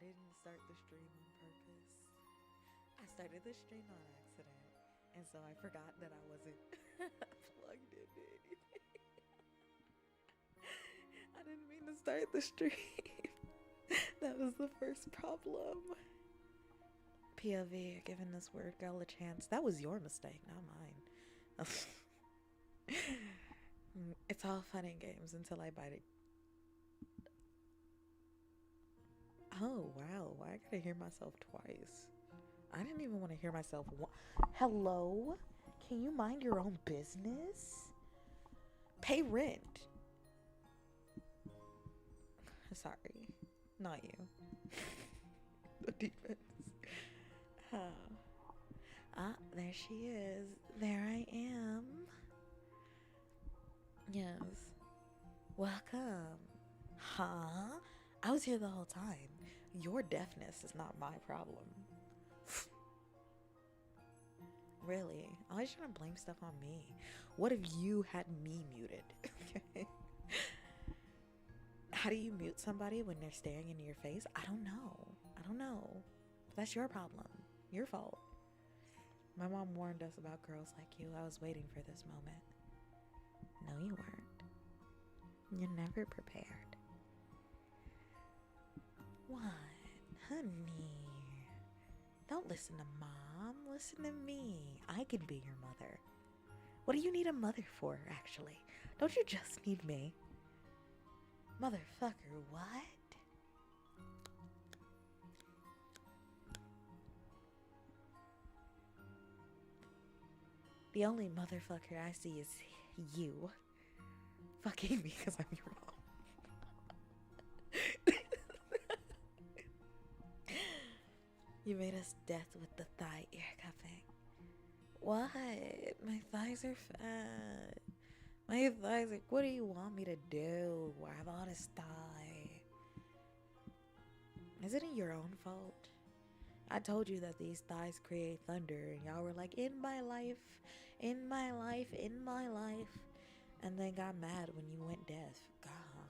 didn't start the stream on purpose. I started the stream on accident, and so I forgot that I wasn't plugged into anything. I didn't mean to start the stream. That was the first problem. POV, you're giving this weird girl a chance. That was your mistake, not mine. It's all fun and games until I bite it. Oh, wow. Why I gotta hear myself twice? I didn't even want to hear myself Hello? Can you mind your own business? Pay rent. Sorry. Not you. The defense. Ah, there she is. There I am. Yes. Welcome. Huh? I was here the whole time. Your deafness is not my problem. Really? Always trying to blame stuff on me. What if you had me muted? How do you mute somebody when they're staring into your face? I don't know. But that's your problem. Your fault. My mom warned us about girls like you. I was waiting for this moment. No, you weren't. You're never prepared. What? Honey. Don't listen to Mom. Listen to me. I can be your mother. What do you need a mother for, actually? Don't you just need me? Motherfucker, what? The only motherfucker I see is you. Fucking me because I'm your mom. You made us death with the thigh ear cuffing. What? My thighs are fat. My thighs are... What do you want me to do? I have all this thigh. Isn't it your own fault? I told you that these thighs create thunder, and y'all were like, in my life, in my life, in my life. And then got mad when you went deaf. God.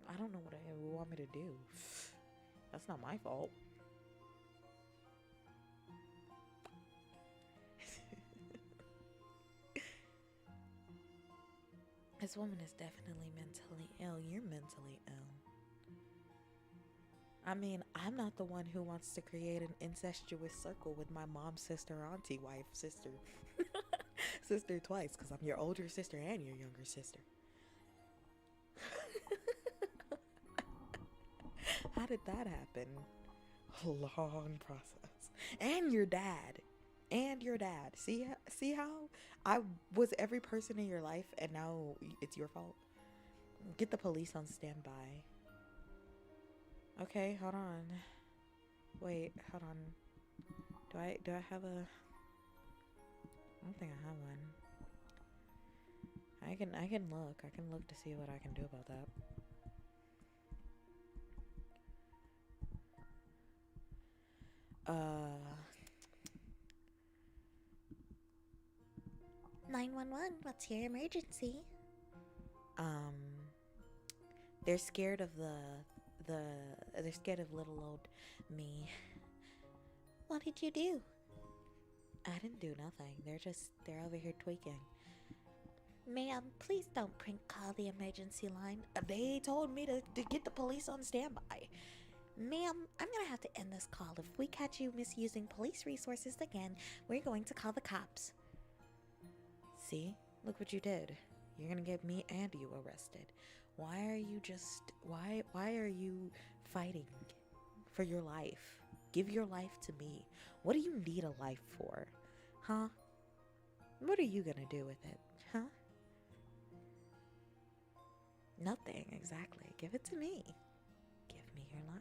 I don't know what you want me to do. That's not my fault. This woman is definitely mentally ill. You're mentally ill. I mean, I'm not the one who wants to create an incestuous circle with my mom's sister, auntie, wife, sister. Sister twice, because I'm your older sister and your younger sister. How did that happen? A long process. And your dad. See how I was every person in your life and now it's your fault? Get the police on standby. Okay, hold on. Wait, hold on. Do I have a... I don't think I have one. I can look. I can look to see what I can do about that. 911, what's your emergency? They're scared of they're scared of little old me. What did you do? I didn't do nothing. They're over here tweaking. Ma'am, please don't prank call the emergency line. They told me to get the police on standby. Ma'am, I'm gonna have to end this call. If we catch you misusing police resources again, we're going to call the cops. See? Look what you did. You're gonna get me and you arrested. Why are you fighting for your life? Give your life to me. What do you need a life for? Huh? What are you gonna do with it? Huh? Nothing, exactly. Give it to me. Give me your life.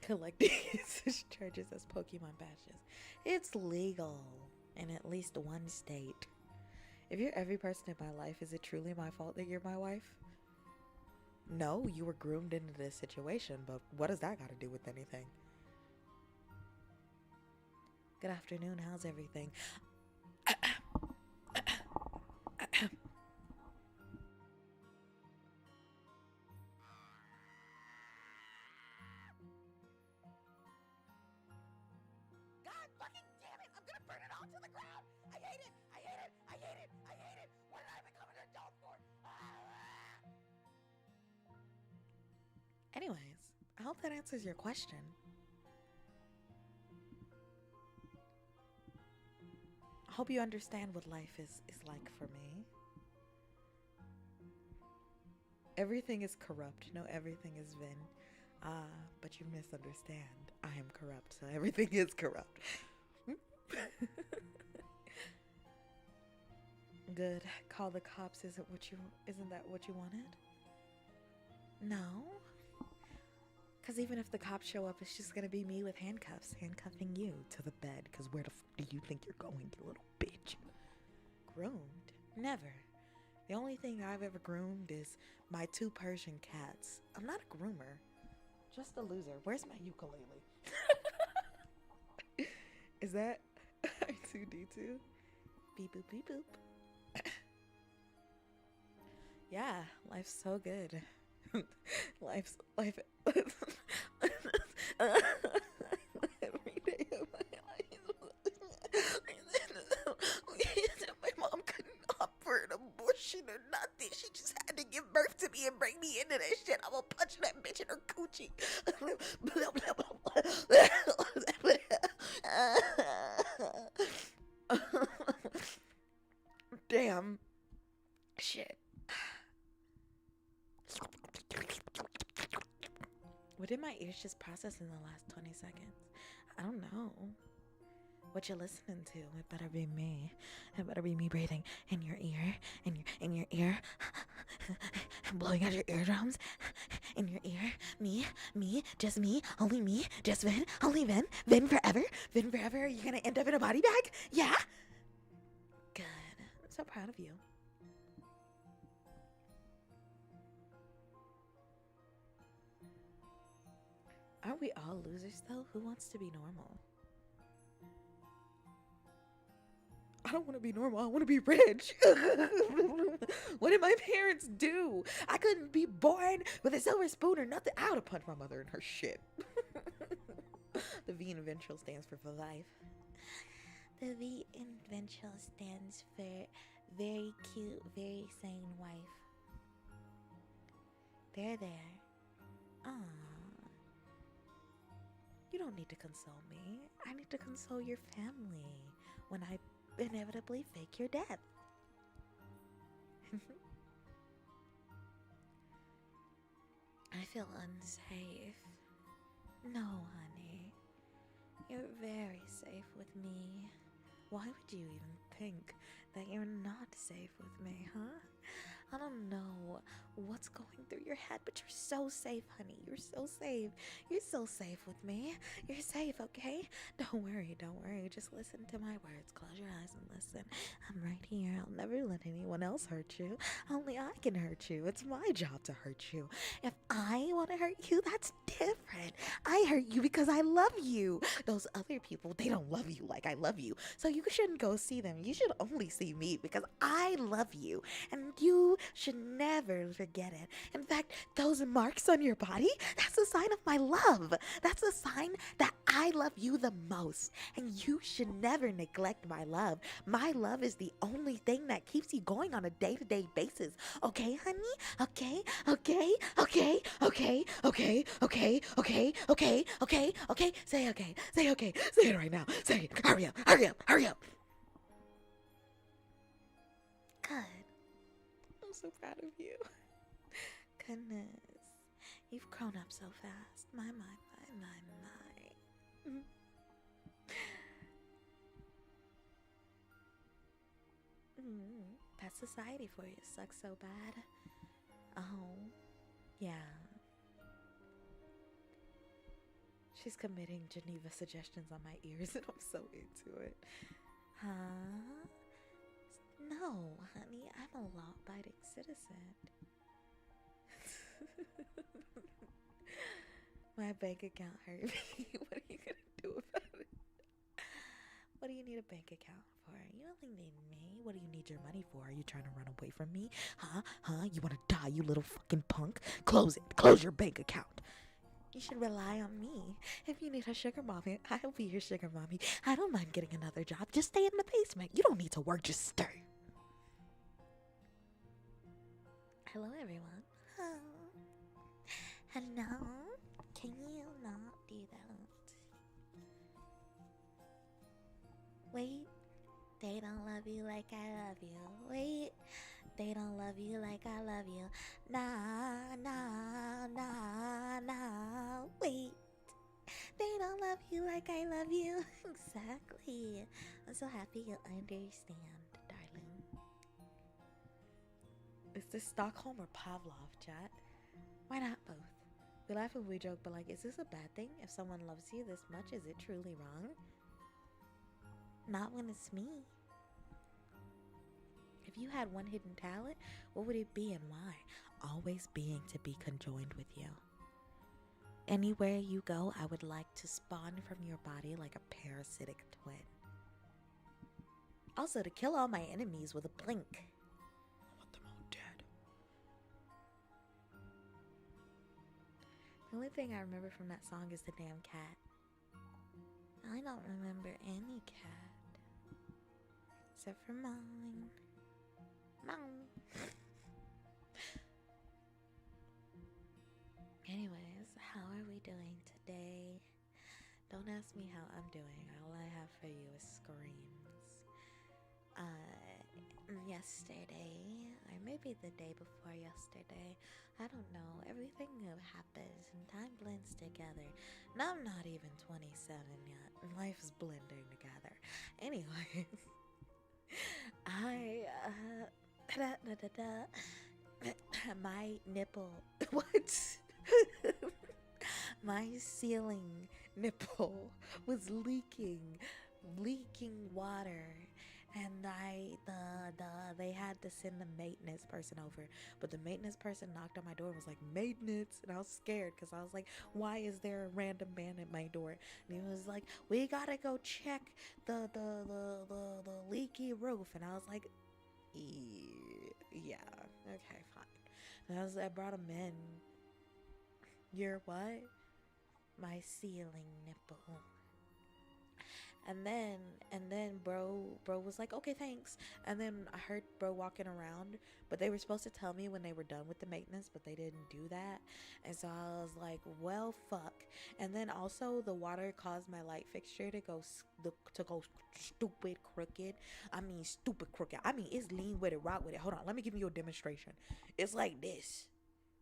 Collecting charges as Pokemon badges. It's legal in at least one state. If you're every person in my life, is it truly my fault that you're my wife? No, you were groomed into this situation, but what does that got to do with anything? Good afternoon, how's everything? Anyways, I hope that answers your question. I hope you understand what life is like for me. Everything is corrupt. No, everything is Vynn. But you misunderstand. I am corrupt, so everything is corrupt. Good. Call the cops. Isn't that what you wanted? No. Because even if the cops show up, it's just gonna be me with handcuffs, handcuffing you to the bed. Because where the do you think you're going, you little bitch? Groomed? Never. The only thing I've ever groomed is my 2 Persian cats. I'm not a groomer. Just a loser. Where's my ukulele? Is that R2D2? Beep boop beep boop. Yeah, life's so good. life every day of my life. My mom couldn't offer an abortion or nothing. She just had to give birth to me and bring me into that shit. I'm gonna punch that bitch in her coochie. Damn. Shit. What did my ears just process in the last 20 seconds? I don't know. What you listening to? It better be me. It better be me breathing in your ear, in your ear, blowing out your eardrums, in your ear. Me, just me, only me, just Vynn, only Vynn, Vynn forever, Vynn forever. Are you gonna end up in a body bag? Yeah. Good. I'm so proud of you. Aren't we all losers though? Who wants to be normal? I don't want to be normal. I want to be rich. What did my parents do? I couldn't be born with a silver spoon or nothing. I would have punched my mother in her shit. The V in eventual stands for life. The V in eventual stands for very cute, very sane wife. There. Aww. You don't need to console me. I need to console your family when I inevitably fake your death. I feel unsafe. No, honey. You're very safe with me. Why would you even think that you're not safe with me, huh? I don't know what's going through your head, but you're so safe, honey. You're so safe. You're so safe with me. You're safe, okay? Don't worry. Just listen to my words. Close your eyes and listen. I'm right here. I'll never let anyone else hurt you. Only I can hurt you. It's my job to hurt you. If I want to hurt you, that's different. I hurt you because I love you. Those other people, they don't love you like I love you. So you shouldn't go see them. You should only see me because I love you. And you should never forget it. In fact, those marks on your body, that's a sign of my love. That's a sign that I love you the most. And you should never neglect my love. My love is the only thing that keeps you going on a day-to-day basis. Okay, honey? Okay. Say okay. Say okay. Say it right now. Say it. Hurry up. Good. I'm so proud of you. Goodness. You've grown up so fast. My. That's society for you. Sucks so bad. Oh, yeah. She's committing Geneva suggestions on my ears and I'm so into it. Huh? No, honey, I'm a law-abiding citizen. My bank account hurt me. What are you gonna do about it? What do you need a bank account for? You only need me. What do you need your money for? Are you trying to run away from me? Huh? You wanna die, you little fucking punk? Close it. Close your bank account. You should rely on me. If you need a sugar mommy, I'll be your sugar mommy. I don't mind getting another job. Just stay in the basement. You don't need to work, just stay. Hello, everyone. Hello? Can you not do that? Wait, they don't love you like I love you. Wait, they don't love you like I love you. Nah, nah, nah, nah. Wait, they don't love you like I love you. Exactly. I'm so happy you understand, darling. Is this Stockholm or Pavlov, chat? Why not both? We laugh and we joke, but like, is this a bad thing? If someone loves you this much, is it truly wrong? Not when it's me. If you had one hidden talent, what would it be and why? Always being to be conjoined with you. Anywhere you go, I would like to spawn from your body like a parasitic twin. Also, to kill all my enemies with a blink. I want them all dead. The only thing I remember from that song is the damn cat. I don't remember any cat. Except for mine. Anyways, how are we doing today? Don't ask me how I'm doing. All I have for you is screams. Yesterday, or maybe the day before yesterday, I don't know. Everything happens and time blends together. And I'm not even 27 yet. Life is blending together. Anyways, my nipple, what? My ceiling nipple was leaking water, and they had to send the maintenance person over, but the maintenance person knocked on my door and was like, maintenance, and I was scared because I was like, why is there a random man at my door? And he was like, we gotta go check the leaky roof, and I was like, yeah, okay, fine. And I brought him in. Your what? My ceiling nipple. And then bro was like, okay, thanks. And then I heard bro walking around, but they were supposed to tell me when they were done with the maintenance, but they didn't do that. And so I was like, well, fuck. And then also the water caused my light fixture to go stupid crooked. I mean, stupid crooked. I mean, it's lean with it, rock with it. Hold on, let me give you a demonstration. It's like this.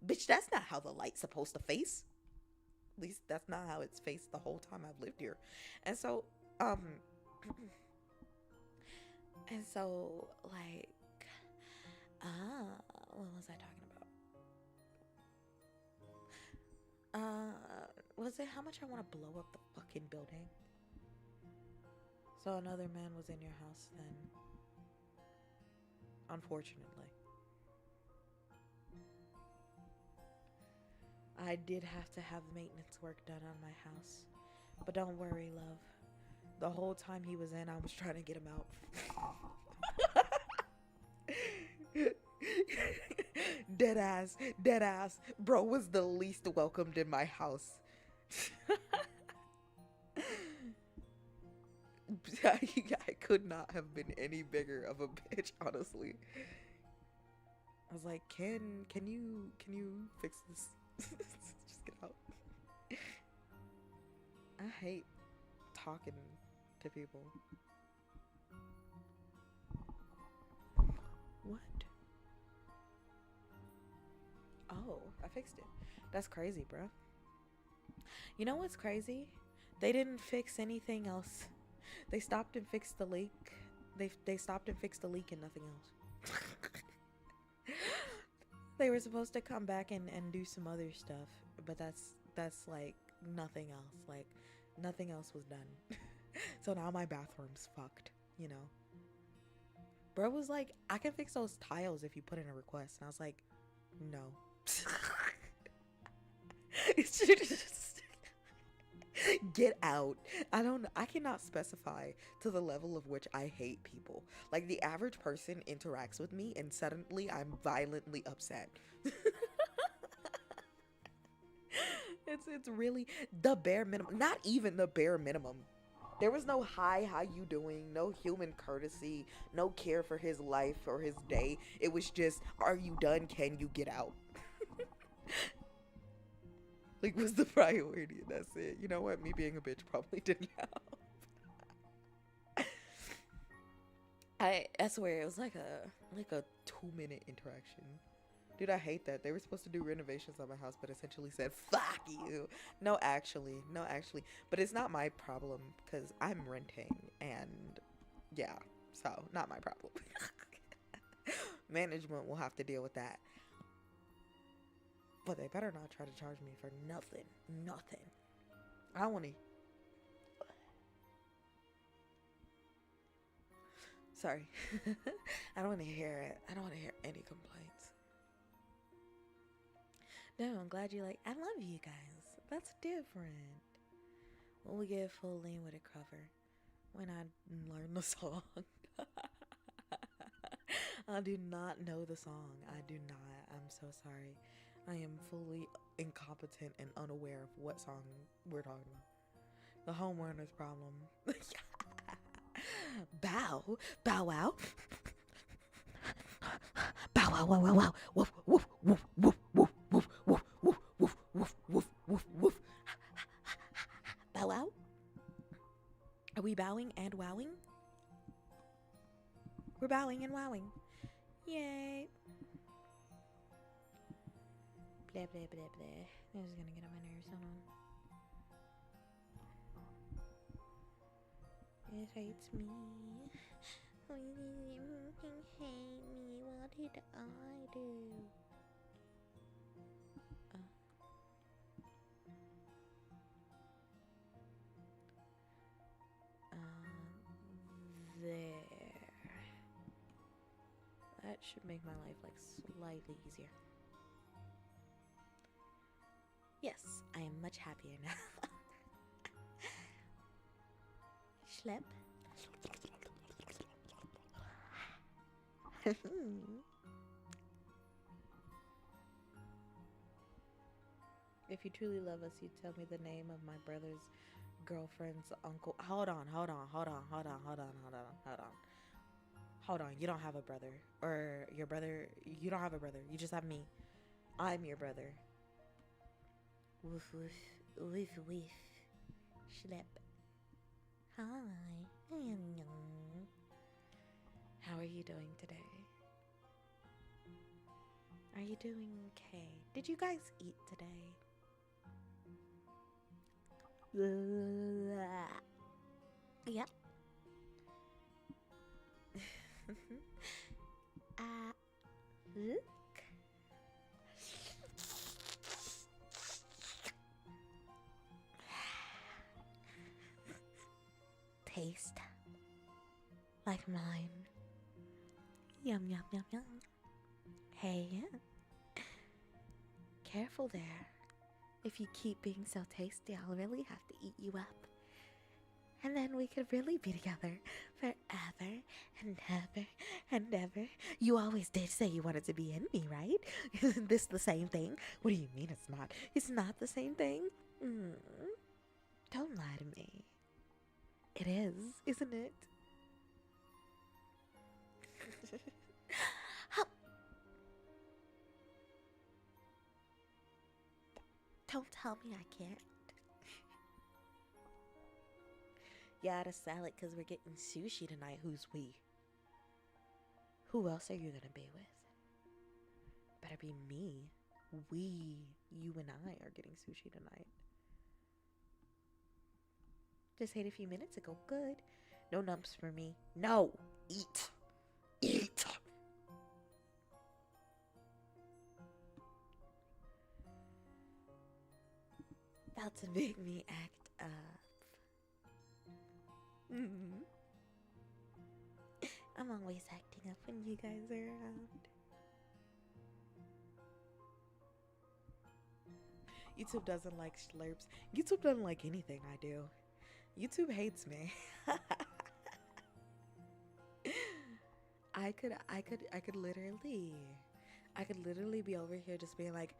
Bitch, that's not how the light's supposed to face. At least that's not how it's faced the whole time I've lived here. And so like, what was I talking about? Was it how much I want to blow up the fucking building? So another man was in your house then, unfortunately. I did have to have maintenance work done on my house, but don't worry, love. The whole time he was in, I was trying to get him out. Dead ass. Bro was the least welcomed in my house. I could not have been any bigger of a bitch, honestly. I was like, can you fix this? Just get out. I hate talking to people. What? Oh, I fixed it. That's crazy, bro. You know what's crazy? They didn't fix anything else. They stopped and fixed the leak. They stopped and fixed the leak and nothing else. They were supposed to come back and do some other stuff, but that's like nothing else. Like nothing else was done. So now my bathroom's fucked, you know. Bro was like, I can fix those tiles if you put in a request. And I was like, no. It's just get out. I cannot specify to the level of which I hate people. Like the average person interacts with me and suddenly I'm violently upset. It's really the bare minimum. Not even the bare minimum. There was no hi, how you doing? No human courtesy, no care for his life or his day. It was just, are you done? Can you get out? Like, was the priority, and that's it. You know what? Me being a bitch probably didn't help. I swear it was like a 2-minute interaction. Dude, I hate that. They were supposed to do renovations on my house, but essentially said, fuck you. No, actually. But it's not my problem, because I'm renting, and yeah, so not my problem. Management will have to deal with that. But they better not try to charge me for nothing. I don't want to. Sorry. I don't want to hear it. I don't want to hear any complaints. No, I'm glad you like. I love you guys. That's different. When we get full lean with a cover, when I learn the song. I do not know the song. I do not. I'm so sorry. I am fully incompetent and unaware of what song we're talking about. The homeowner's problem. Bow wow. Bow wow wow wow wow. Woof woof woof woof woof woof woof woof woof woof woof woof woof. Bow wow. Are we bowing and wowing? We're bowing and wowing. Yay. Blah blah blah blah. This is gonna get on my nerves. Hold on. It hates me. You can hate me. What did I do? There. That should make my life like slightly easier. Yes, I am much happier now. Schlep. If you truly love us, you'd tell me the name of my brother's girlfriend's uncle. Hold on. You don't have a brother. Or your brother. You don't have a brother. You just have me. I'm your brother. Woof woof. Woof woof. Schlep. Hi. How are you doing today? Are you doing okay? Did you guys eat today? Yep. Look. Taste like mine. Yum yum yum yum. Hey, careful there. If you keep being so tasty, I'll really have to eat you up. And then we could really be together forever and ever and ever. You always did say you wanted to be in me, right? Isn't this the same thing? What do you mean it's not? It's not the same thing? Don't lie to me. It is, isn't it? Don't tell me I can't. Yeah, the salad because we're getting sushi tonight. Who's we? Who else are you gonna be with? Better be me. We, you and I are getting sushi tonight. Just ate a few minutes ago. Good. No numps for me. No. Eat. Eat. About to make me act up. I'm always acting up when you guys are around. YouTube doesn't like slurps. YouTube doesn't like anything I do. YouTube hates me. I could literally be over here just being like,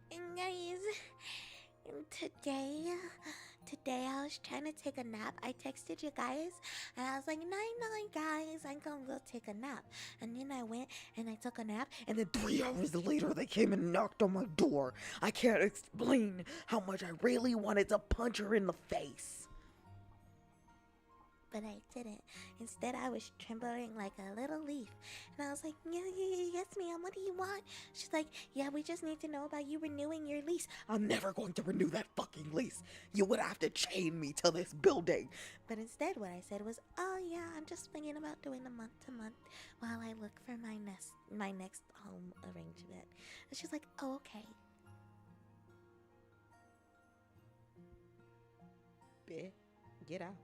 and guys, today I was trying to take a nap. I texted you guys and I was like, night night guys, I'm gonna go take a nap. And then I went and I took a nap, and then 3 hours later they came and knocked on my door. I can't explain how much I really wanted to punch her in the face. But I didn't. Instead, I was trembling like a little leaf. And I was like, yeah, yes, ma'am, what do you want? She's like, yeah, we just need to know about you renewing your lease. I'm never going to renew that fucking lease. You would have to chain me to this building. But instead, what I said was, oh, yeah, I'm just thinking about doing a month to month while I look for my next home arrangement. And she's like, oh, okay. Bitch, get out.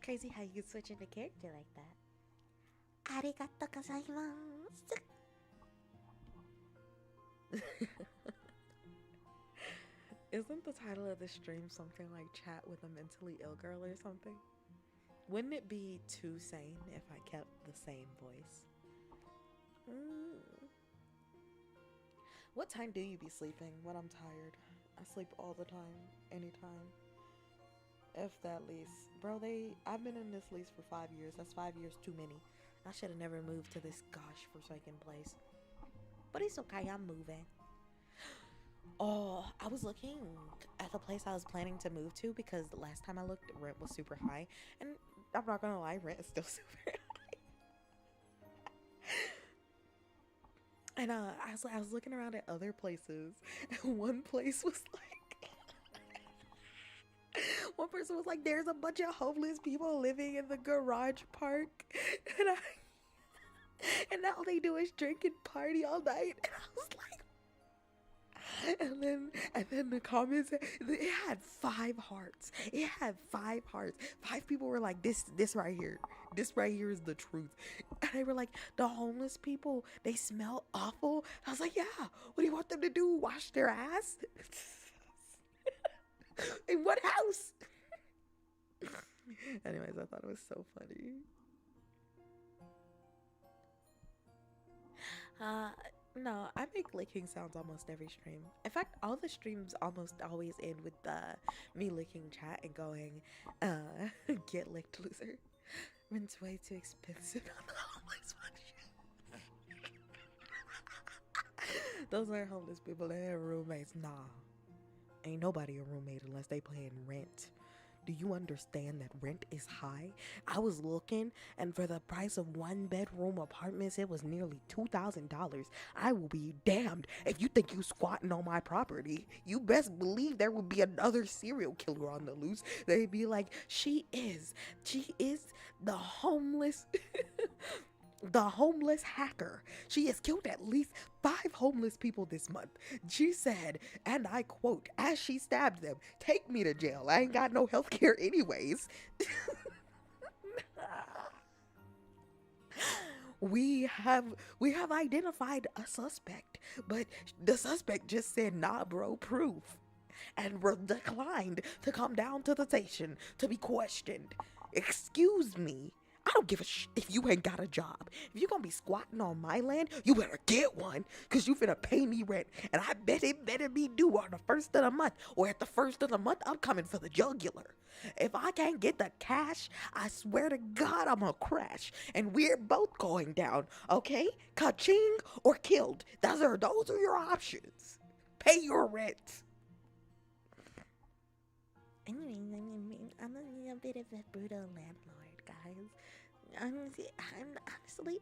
Crazy how you can switch into character like that. Arigatou gozaimasu. Isn't the title of the stream something like Chat with a Mentally Ill Girl or something? Wouldn't it be too sane if I kept the same voice? What time do you be sleeping when I'm tired? I sleep all the time, anytime. If that lease, bro, I've been in this lease for 5 years. That's 5 years too many. I should have never moved to this gosh forsaken place. But it's okay, I'm moving. Oh, I was looking at the place I was planning to move to because the last time I looked, rent was super high. And I'm not gonna lie, rent is still super high. And I was looking around at other places, and one place was like, one person was like, there's a bunch of homeless people living in the garage park, and all they do is drink and party all night. And I was like, and then the comments, it had 5 hearts. It had 5 hearts. 5 people were like, this right here is the truth. And they were like, the homeless people, they smell awful. I was like, yeah, what do you want them to do, wash their ass? In what house? Anyways, I thought it was so funny. No, I make licking sounds almost every stream. In fact, all the streams almost always end with me licking chat and going, get licked, loser. Rent's way too expensive on the homeless one. Those are homeless people, they have roommates. Nah. Ain't nobody a roommate unless they paying rent. Do you understand that rent is high? I was looking, and for the price of 1-bedroom apartments, it was nearly $2,000. I will be damned if you think you squatting on my property. You best believe there would be another serial killer on the loose. They'd be like, she is the homeless the homeless hacker. She has killed at least 5 homeless people this month. She said, and I quote, as she stabbed them, take me to jail. I ain't got no health care anyways. We have identified a suspect, but the suspect just said, nah, bro, proof. And declined to come down to the station to be questioned. Excuse me. I don't give a if you ain't got a job. If you gonna be squatting on my land, you better get one, cause you finna pay me rent, and I bet it better be due on the 1st of the month, or at the 1st of the month, I'm coming for the jugular. If I can't get the cash, I swear to God I'm gonna crash, and we're both going down, okay? Ka-ching or killed. Those are your options. Pay your rent. Anyway, I'm a bit of a brutal landlord, guys. Honestly,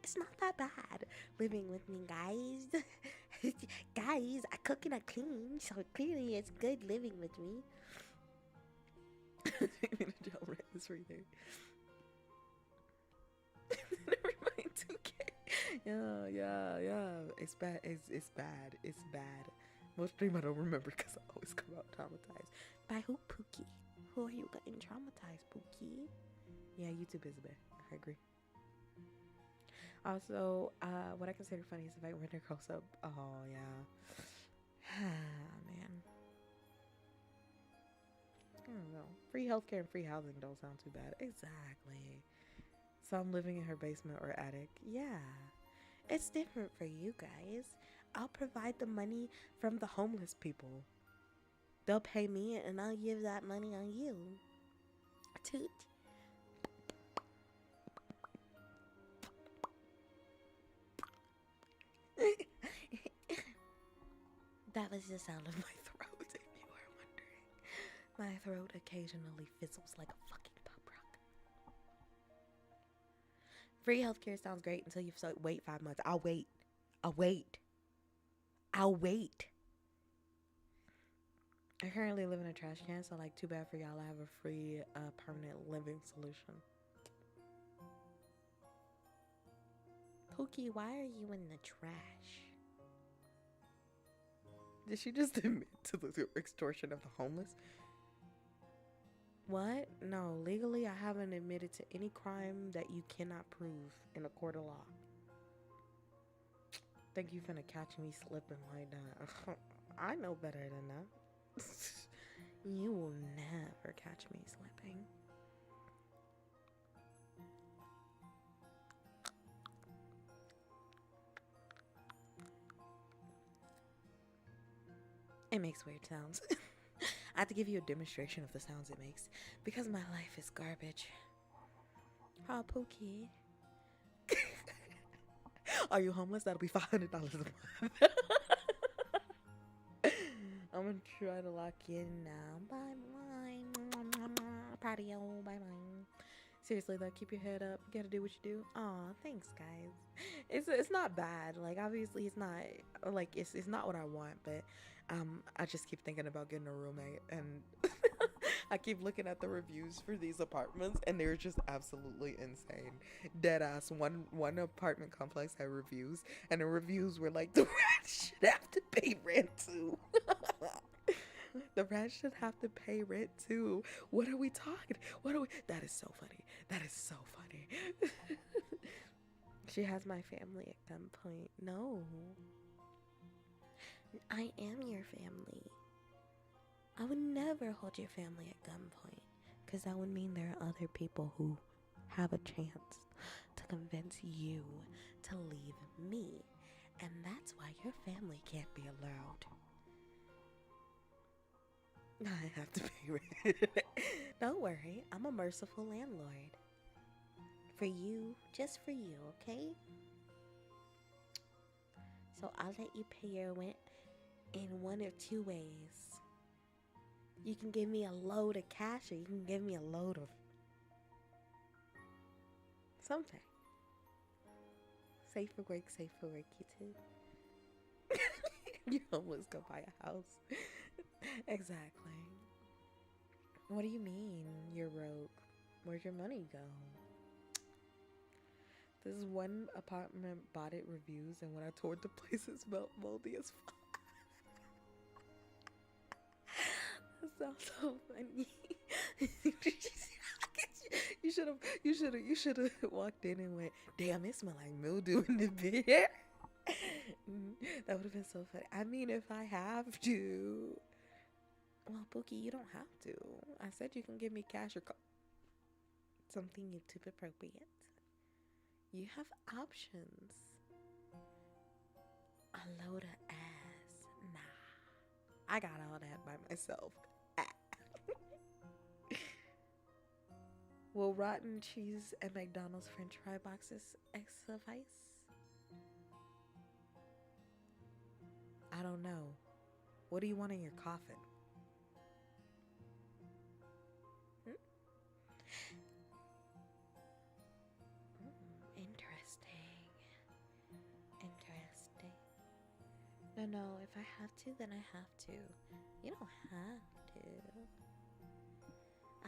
it's not that bad living with me, guys. Guys, I cook and I clean, so clearly it's good living with me. Rent is right there. Never mind, 2K. Yeah. It's bad. It's bad. Most stream I don't remember because I always come out traumatized. By who? Pookie. Who are you getting traumatized, Pookie? Yeah, YouTube is bad. I agree. Also, what I consider funny is if I rent a close up. Oh, yeah. Man. I don't know. Free healthcare and free housing don't sound too bad. Exactly. So I'm living in her basement or attic. Yeah. It's different for you guys. I'll provide the money from the homeless people. They'll pay me and I'll give that money on you. Toot. is the sound of my throat, if you are wondering. My throat occasionally fizzles like a fucking pop rock. Free healthcare sounds great until you wait 5 months. I'll wait. I currently live in a trash can, so like too bad for y'all. I have a free permanent living solution. Pookie, why are you in the trash? Did she just admit to the extortion of the homeless? What? No, legally I haven't admitted to any crime that you cannot prove in a court of law. Think you finna catch me slipping like that? I know better than that. You will never catch me slipping. It makes weird sounds. I have to give you a demonstration of the sounds it makes because my life is garbage. Oh, Pookie. Are you homeless? That'll be $500 a month. I'm gonna try to lock in now. Bye-bye. Proud of you. Bye-bye. Seriously though, keep your head up. You gotta do what you do. Aw, thanks guys. It's not bad. Like obviously it's not like it's not what I want, but I just keep thinking about getting a roommate, and I keep looking at the reviews for these apartments and they're just absolutely insane. Dead ass. One apartment complex had reviews and the reviews were like, the rat should have to pay rent too. The rat should have to pay rent too. What are we talking? That is so funny. That is so funny. She has my family at gunpoint. No. I am your family. I would never hold your family at gunpoint, because that would mean there are other people who have a chance to convince you to leave me, and that's why your family can't be allowed. I have to pay rent. Don't worry, I'm a merciful landlord. For you, just for you, okay? So I'll let you pay your rent in one of two ways. You can give me a load of cash, or you can give me a load of something. Safe for work, you too. You're homeless, go buy a house. Exactly. What do you mean you're broke? Where'd your money go? This one apartment bought it reviews, and when I toured the place, it smelled moldy as fuck. That sounds so funny. You should have walked in and went, damn, it smells like mildew in the bed. That would have been so funny. I mean, if I have to. Well, Bookie, you don't have to. I said you can give me cash or something YouTube appropriate. You have options. A load of ass. Nah. I got all that by myself. Will rotten cheese and McDonald's french fry boxes suffice? I don't know. What do you want in your coffin? Interesting. No, if I have to, then I have to. You don't have to.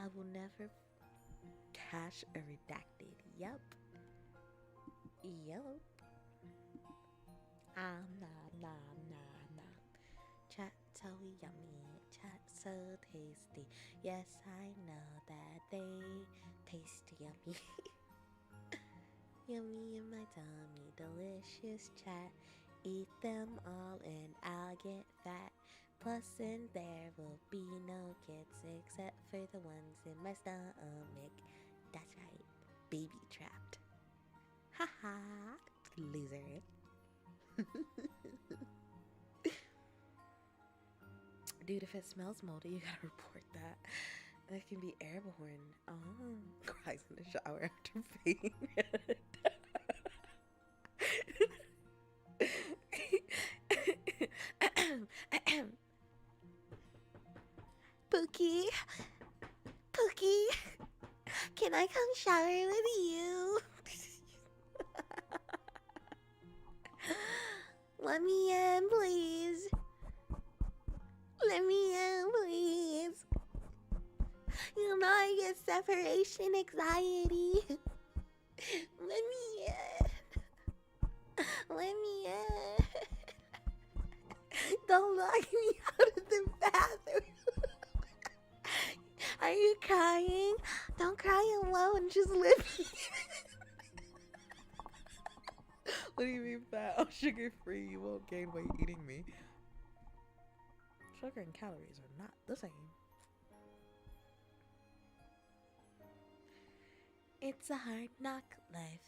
I will never cash a redacted. Yup. Nah. Chat so yummy, chat so tasty. Yes, I know that they taste yummy. Yummy in my tummy, delicious chat. Eat them all and I'll get fat. Plus in there will be no kids except for the ones in my stomach. That's right, baby trapped. Haha, loser. Dude, if it smells moldy, you gotta report that. That can be airborne. Oh, cries in the shower after being red. come shower with you. Let me in, please. Let me in, please. You know I get separation anxiety. Let me in. Let me in. Don't lock me out of the bathroom. Are you crying? Don't cry alone. Just let me in. What do you mean fat? I'm sugar free. You won't gain weight eating me. Sugar and calories are not the same. It's a hard knock life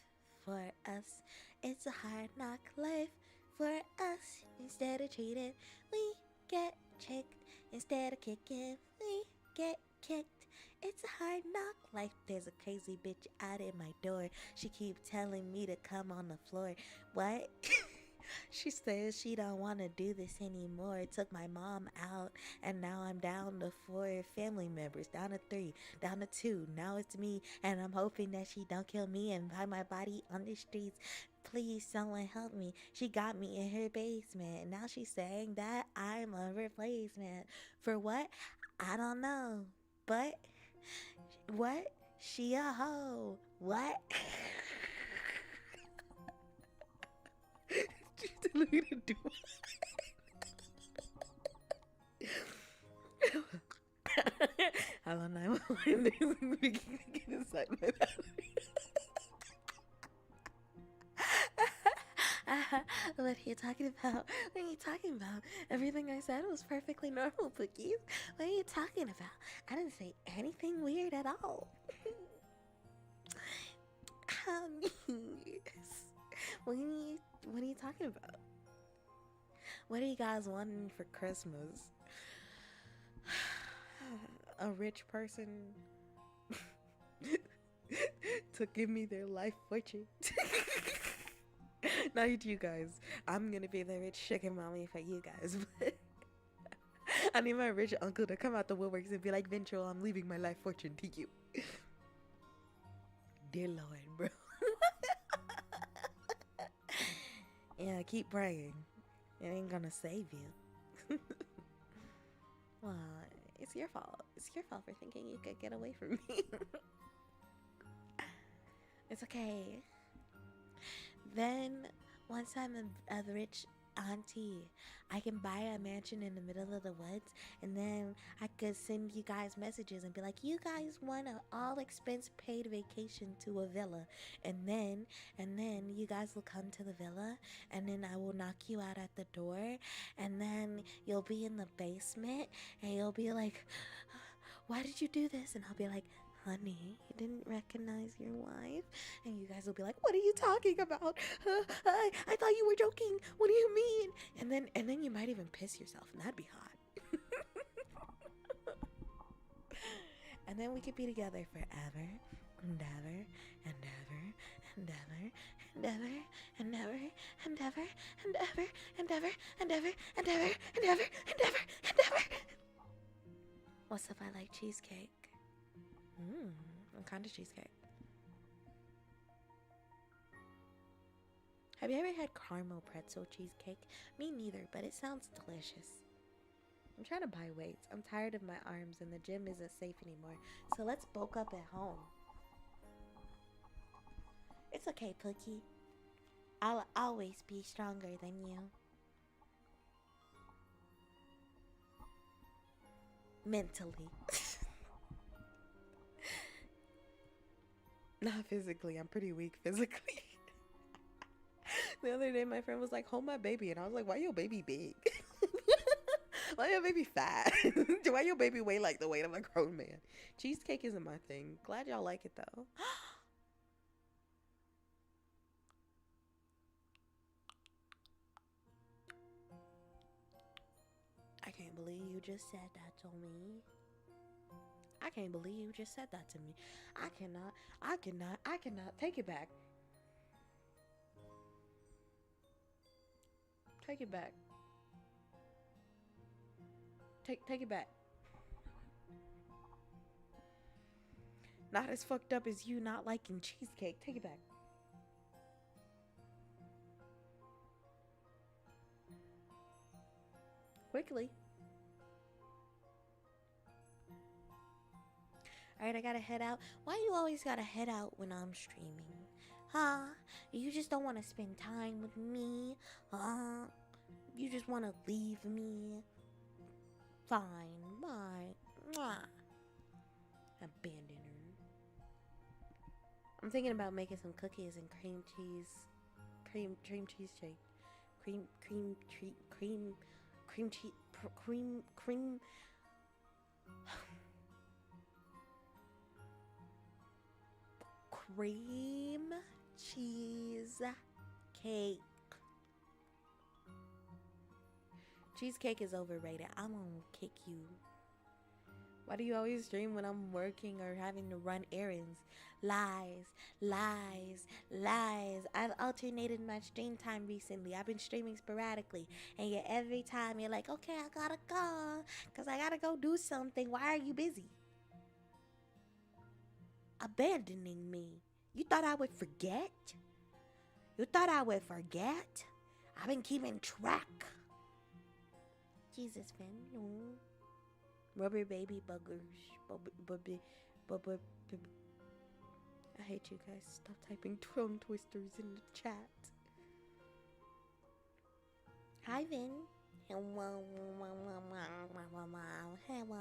for us. It's a hard knock life for us. Instead of treated, we get tricked. Instead of kicking, we get kicked. It's a hard knock life. There's a crazy bitch out in my door. She keeps telling me to come on the floor. What? She says she don't want to do this anymore. Took my mom out, and now I'm down to 4 family members. Down to 3, down to 2. Now it's me, and I'm hoping that she don't kill me and find my body on the streets. Please, someone help me. She got me in her basement. Now she's saying that I'm a replacement. For what? I don't know. But, what? She a hoe. What? She's telling me to do Hello, 911. We can get inside my battery. What are you talking about? What are you talking about? Everything I said was perfectly normal, Cookies. What are you talking about? I didn't say anything weird at all. What are you talking about? What are you guys wanting for Christmas? A rich person to give me their life fortune. Not you guys. I'm gonna be the rich sugar mommy for you guys. But I need my rich uncle to come out the woodworks and be like, Ventral, I'm leaving my life fortune to you. Dear Lord, bro. Yeah, keep praying. It ain't gonna save you. Well, it's your fault. It's your fault for thinking you could get away from me. It's okay. Then, once I'm a rich auntie, I can buy a mansion in the middle of the woods, and then I could send you guys messages and be like, you guys want an all expense paid vacation to a villa, and then you guys will come to the villa, and then I will knock you out at the door, and then you'll be in the basement, and you'll be like, why did you do this? And I'll be like, honey, you didn't recognize your wife? And you guys will be like, what are you talking about? I thought you were joking. What do you mean? And then you might even piss yourself, and that'd be hot. And then we could be together forever and ever and ever and ever and ever and ever and ever and ever and ever and ever and ever and ever and ever and ever. What's if I like cheesecake? What kind of cheesecake? Have you ever had caramel pretzel cheesecake? Me neither, but it sounds delicious. I'm trying to buy weights. I'm tired of my arms and the gym isn't safe anymore. So let's bulk up at home. It's okay, Pookie. I'll always be stronger than you. Mentally. Not physically. I'm pretty weak physically. The other day, my friend was like, hold my baby. And I was like, why your baby big? Why your baby fat? Why your baby weigh like the weight of a grown man? Cheesecake isn't my thing. Glad y'all like it, though. I can't believe you just said that to me. I can't believe you just said that to me. I cannot. Take it back. Take it back. Take it back. Not as fucked up as you not liking cheesecake. Take it back. Quickly. Alright, I gotta head out. Why you always gotta head out when I'm streaming? Huh? You just don't want to spend time with me? Huh? You just want to leave me? Fine. Bye. Mwah. Abandoner. I'm thinking about making some cookies and cream cheese shake. Cream cheese, cream cheese cake. Cheesecake is overrated. I'm gonna kick you. Why do you always stream when I'm working or having to run errands? Lies, lies, lies. I've alternated my stream time recently. I've been streaming sporadically. And yet every time you're like, okay, I gotta go. Because I gotta go do something. Why are you busy? Abandoning me. You thought I would forget? You thought I would forget? I've been keeping track. Jesus, Vynn. No. Rubber baby buggers. I hate you guys. Stop typing tongue twisters in the chat. Hi, Vynn. Hello. Hello.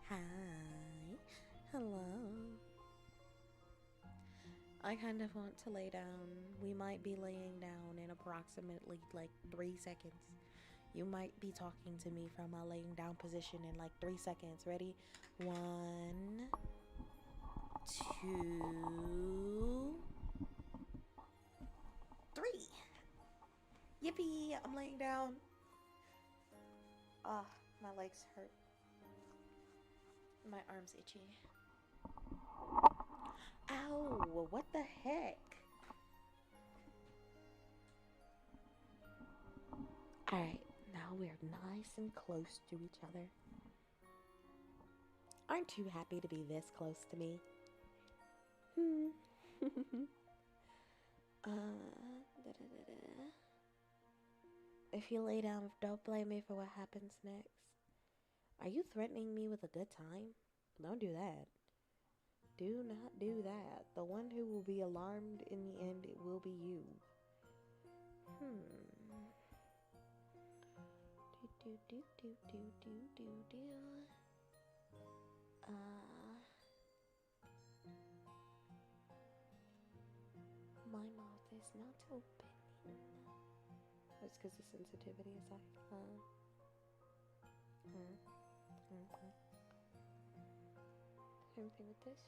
Hi. Hello. I kind of want to lay down. We might be laying down in approximately like 3 seconds. You might be talking to me from a laying down position in like 3 seconds. Ready? 1, 2, 3. Yippee! I'm laying down. Ah, my legs hurt. My arm's itchy. Ow! What the heck? Alright, now we're nice and close to each other. Aren't you happy to be this close to me? If you lay down, don't blame me for what happens next. Are you threatening me with a good time? Don't do that. Do not do that. The one who will be alarmed in the end, it will be you. My mouth is not opening. That's because the sensitivity is high. Same thing with this.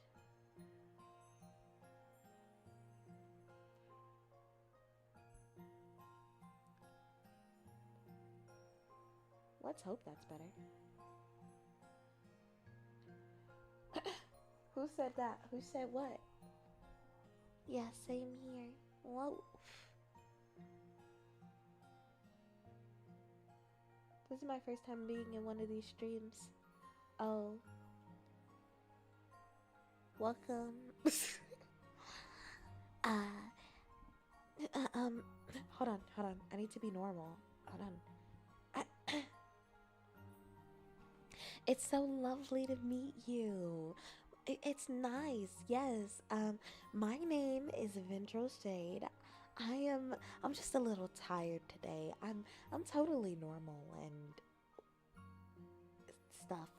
Let's hope that's better. Who said that? Who said what? Yeah, same here. Whoa. This is my first time being in one of these streams. Oh. Welcome. Hold on. I need to be normal. Hold on. It's so lovely to meet you. It's nice. Yes. My name is Vynn. I'm just a little tired today. I'm totally normal and stuff.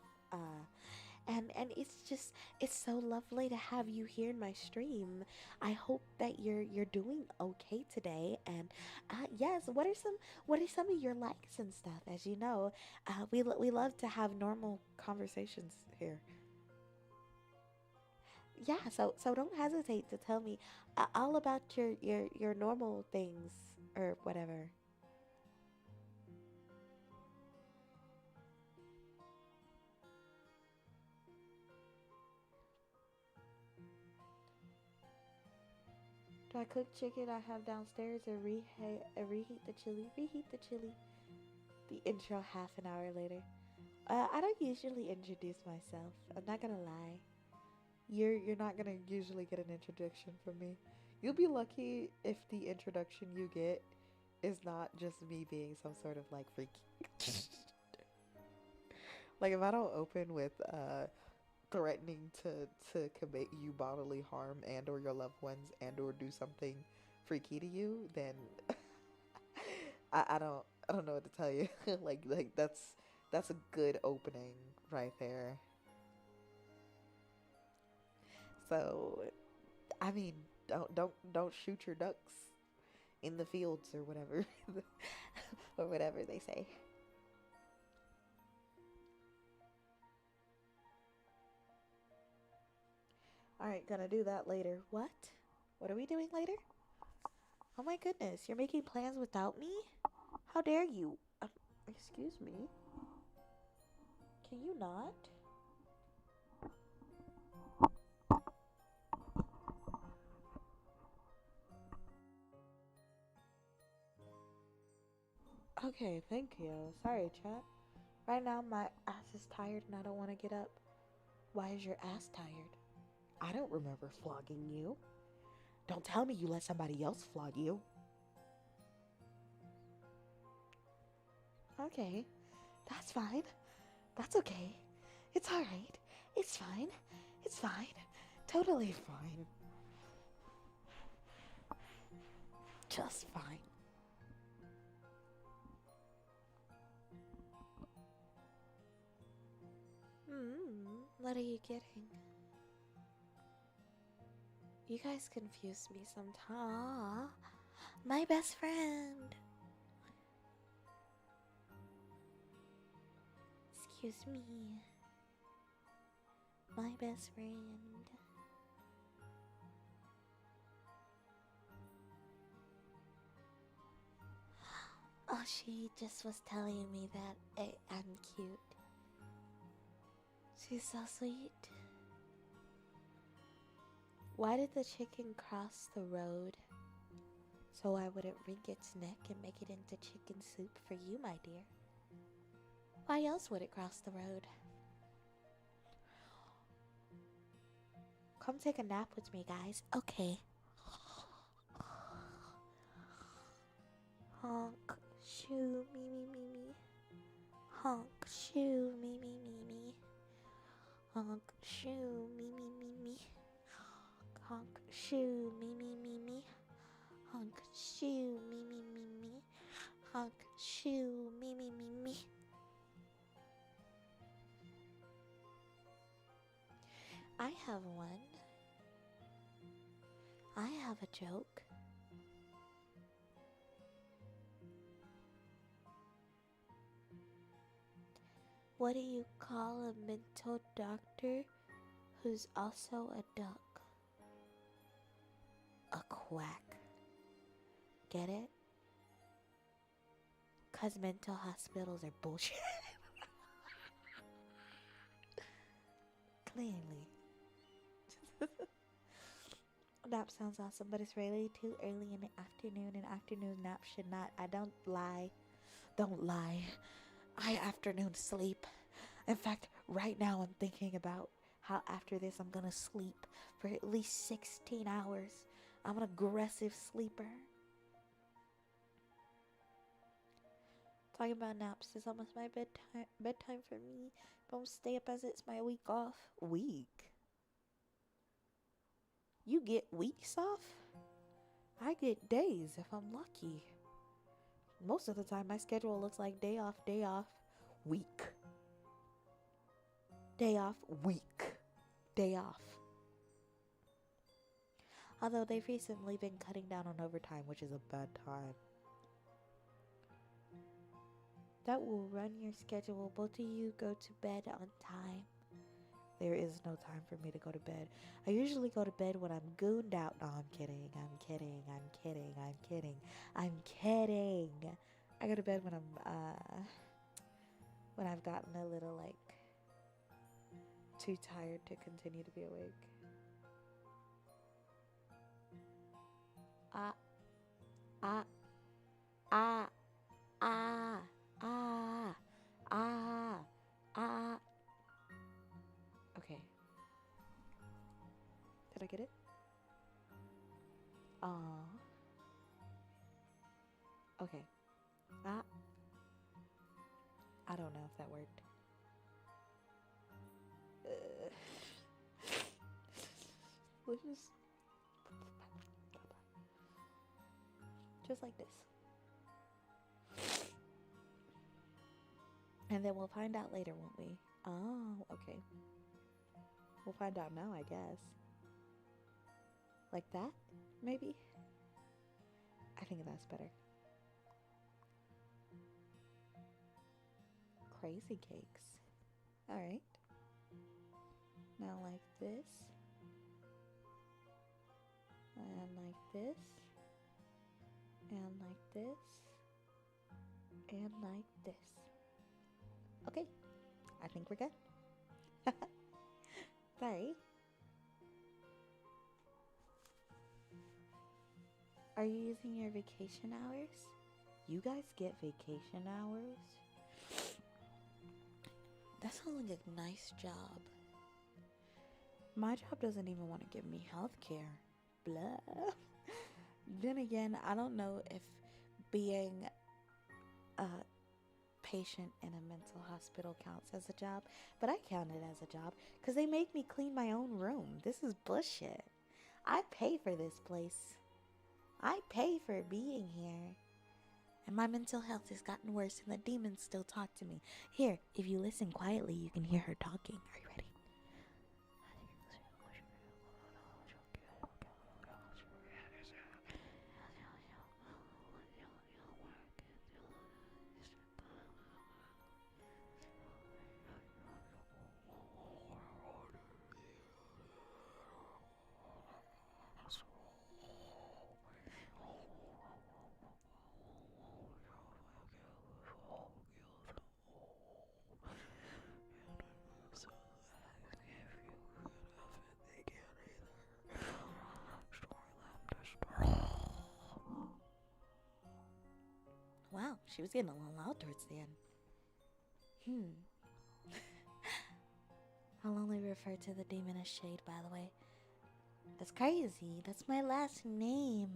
And it's so lovely to have you here in my stream. I hope that you're doing okay today. And yes, what are some of your likes and stuff? As you know, we love to have normal conversations here. Yeah, so don't hesitate to tell me all about your normal things or whatever. Do I cook chicken I have downstairs or reheat the chili? Reheat the chili. The intro half an hour later. I don't usually introduce myself. I'm not gonna lie. You're not gonna usually get an introduction from me. You'll be lucky if the introduction you get is not just me being some sort of like freak. Like if I don't open with threatening to commit you bodily harm and or your loved ones and or do something freaky to you, then I don't know what to tell you. Like that's a good opening right there. So I mean, don't shoot your ducks in the fields or whatever, or whatever they say. All right, gonna do that later. What? What are we doing later? Oh my goodness, you're making plans without me? How dare you? Excuse me. Can you not? Okay, thank you. Sorry, chat. Right now, my ass is tired and I don't want to get up. Why is your ass tired? I don't remember flogging you. Don't tell me you let somebody else flog you. Okay, that's fine. That's okay. It's alright. It's fine. It's fine. Totally fine. Just fine. What are you getting? You guys confuse me sometimes. My best friend. Excuse me. My best friend. Oh, she just was telling me that I'm cute. She's so sweet. Why did the chicken cross the road? So I wouldn't wring its neck and make it into chicken soup for you, my dear. Why else would it cross the road? Come take a nap with me, guys. Okay. Honk, shoo, me, me, me, me. Honk, shoo, me, me, me, me. Honk, shoo, me, me, me, me. Honk, shoo, me, me, me, me. Honk, shoo, me, me, me, me. Honk, shoo, me, me, me, me. I have one. I have a joke. What do you call a mental doctor who's also a duck? A quack. Get it? 'Cause mental hospitals are bullshit. Clearly. Nap sounds awesome, but it's really too early in the afternoon, and afternoon nap should not. I don't lie. Don't lie. I afternoon sleep. In fact, right now I'm thinking about how after this I'm gonna sleep for at least 16 hours. I'm an aggressive sleeper. Talking about naps is almost my bedtime for me. Don't stay up as it's my week off. Week? You get weeks off? I get days if I'm lucky. Most of the time my schedule looks like day off, week. Day off, week. Day off. Although they've recently been cutting down on overtime, which is a bad time. That will run your schedule. Both of you go to bed on time. There is no time for me to go to bed. I usually go to bed when I'm gooned out. No, I'm kidding. I'm kidding. I'm kidding. I'm kidding. I'm kidding. I go to bed when I've gotten a little like too tired to continue to be awake. Ah, ah, ah, ah, ah, ah, ah. Okay. Aw. Okay. I I don't know if that worked. Uh, let's just like this. And then we'll find out later, won't we? Oh, okay. We'll find out now, I guess. Like that? Maybe? I think that's better. Crazy cakes. Alright. Now like this. And like this. And like this. And like this. Okay. I think we're good. Sorry. Are you using your vacation hours? You guys get vacation hours? That sounds like a nice job. My job doesn't even want to give me health care. Blah. Then again, I don't know if being a patient in a mental hospital counts as a job, but I count it as a job because they make me clean my own room. This is bullshit. I pay for this place. I pay for being here. And my mental health has gotten worse and the demons still talk to me. Here, if you listen quietly, you can hear her talking. Are you ready? Wow, she was getting a little loud towards the end. I'll only refer to the demon as Shade, by the way. That's crazy. That's my last name.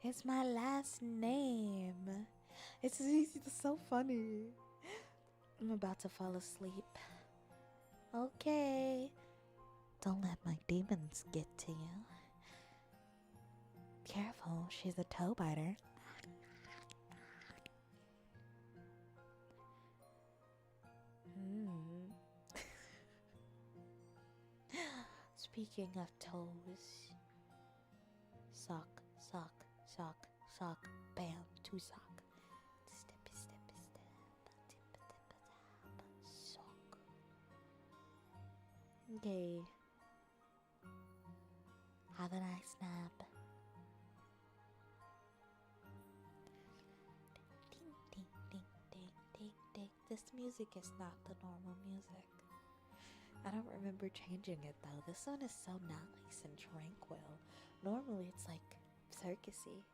It's my last name. It's so funny. I'm about to fall asleep. Okay. Don't let my demons get to you. Careful, she's a toe biter. Speaking of toes, sock, sock, sock, sock, bam, two sock. Step, step, step, tip, tip, tap, sock. Okay. Have a nice nap. Ding, ding, ding, ding, ding, ding. This music is not the normal music. I don't remember changing it though. This one is so nice and tranquil. Normally it's like circusy.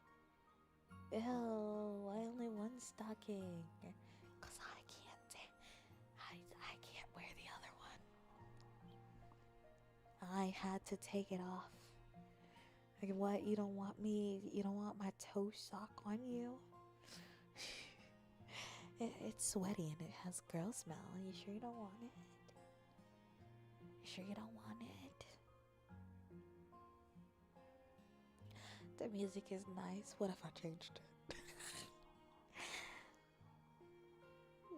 Ew, why only one stocking? Cause I can't wear the other one. I had to take it off. Like what? You don't want my toe sock on you? It's sweaty and it has girl smell. Are you sure you don't want it? Sure you don't want it? The music is nice. What if I changed it?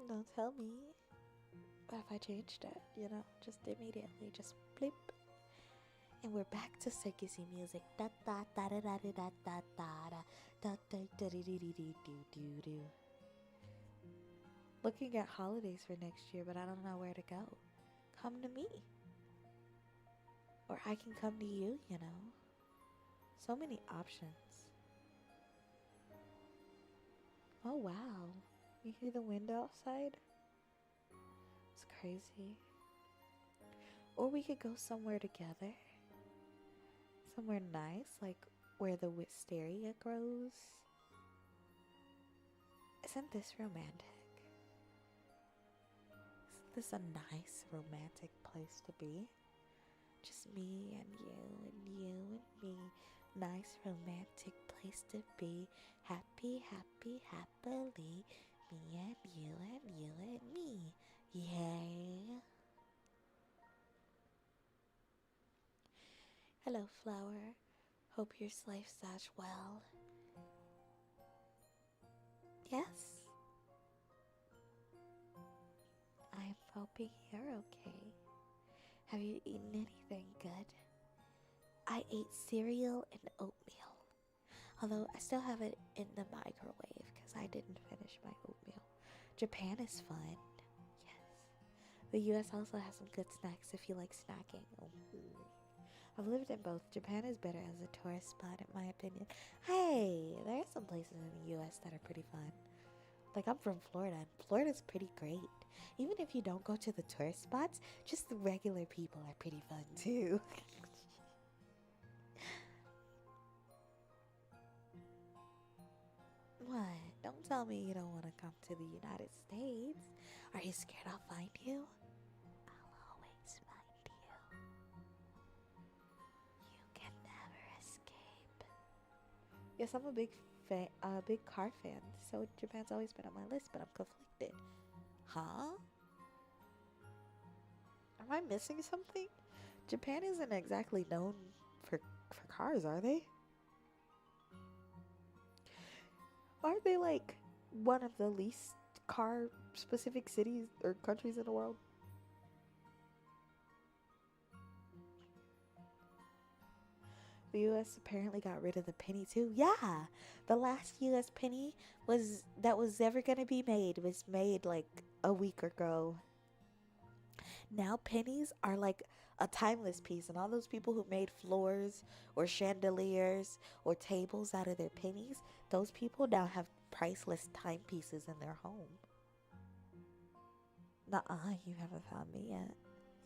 Don't tell me. What if I changed it? You know, just immediately, just blip. And we're back to circusy music. Da da da da da da da da da da da da dee dee dee doo doo. Looking at holidays for next year, but I don't know where to go. Come to me. Or I can come to you, you know. So many options. Oh, wow. You hear the wind outside? It's crazy. Or we could go somewhere together. Somewhere nice, like where the wisteria grows. Isn't this romantic? Isn't this a nice romantic place to be? Just me and you and you and me Nice romantic place to be. Happy, happy, happily. Me and you and you and me. Yay. Hello, flower. Hope your life starts well. Yes. I'm hoping you're okay. Have you eaten anything good? I ate cereal and oatmeal. Although I still have it in the microwave because I didn't finish my oatmeal. Japan is fun. Yes. The US also has some good snacks if you like snacking. I've lived in both. Japan is better as a tourist spot in my opinion. Hey, there are some places in the US that are pretty fun. Like, I'm from Florida, and Florida's pretty great. Even if you don't go to the tourist spots, just the regular people are pretty fun too. What? Don't tell me you don't want to come to the United States. Are you scared I'll find you? I'll always find you. You can never escape. Yes, I'm a big car fan, so Japan's always been on my list, but I'm conflicted. Huh? Am I missing something? Japan isn't exactly known for cars, are they? Aren't they like one of the least car specific cities or countries in the world? The US apparently got rid of the penny too. Yeah. The last US penny was ever going to be made was made like a week ago. Now pennies are like a timeless piece, and all those people who made floors or chandeliers or tables out of their pennies, those people now have priceless timepieces in their home. Nuh-uh, you haven't found me yet.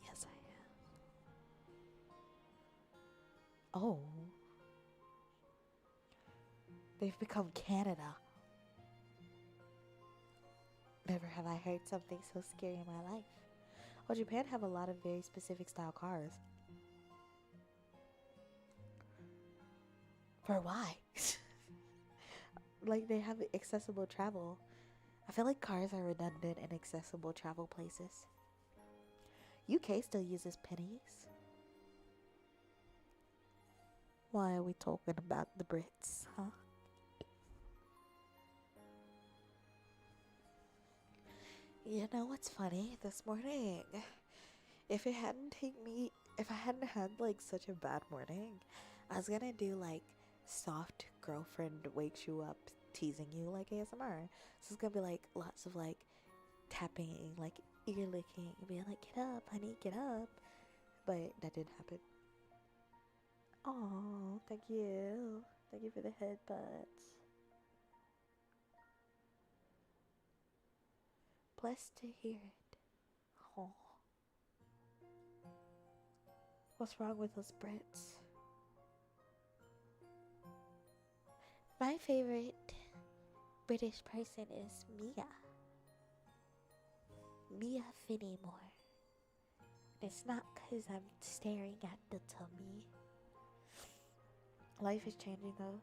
Yes, I have. Oh, they've become Canada. Never have I heard something so scary in my life. Well, Japan have a lot of very specific style cars. For why? Like, they have accessible travel. I feel like cars are redundant in accessible travel places. UK still uses pennies. Why are we talking about the Brits, huh? You know what's funny? This morning, if it hadn't taken me, if I hadn't had like such a bad morning, I was gonna do like soft girlfriend wakes you up, teasing you like ASMR. So it's gonna be like lots of like tapping, like ear licking, and being like, "Get up, honey, get up." But that didn't happen. Oh, thank you. Thank you for the headbutts. Blessed to hear it. Oh. What's wrong with those Brits? My favorite British person is Mia. Mia Finney-Moore. It's not because I'm staring at the tummy. Life is changing though.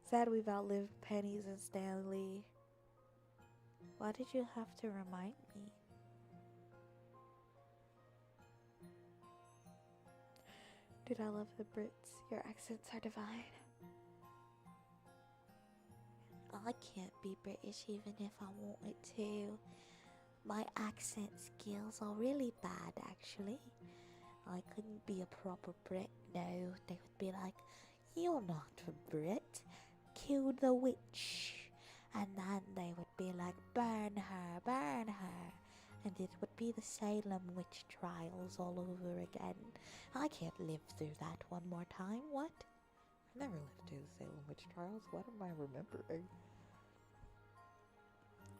Sad we've outlived pennies and Stanley. Why did you have to remind me? Dude, I love the Brits. Your accents are divine. I can't be British even if I wanted to. My accent skills are really bad, actually. I couldn't be a proper Brit, no. They would be like, "You're not a Brit. Kill the witch." And then they would be like, "Burn her, burn her." And it would be the Salem witch trials all over again. I can't live through that one more time. What? I've never lived through the Salem witch trials. What am I remembering?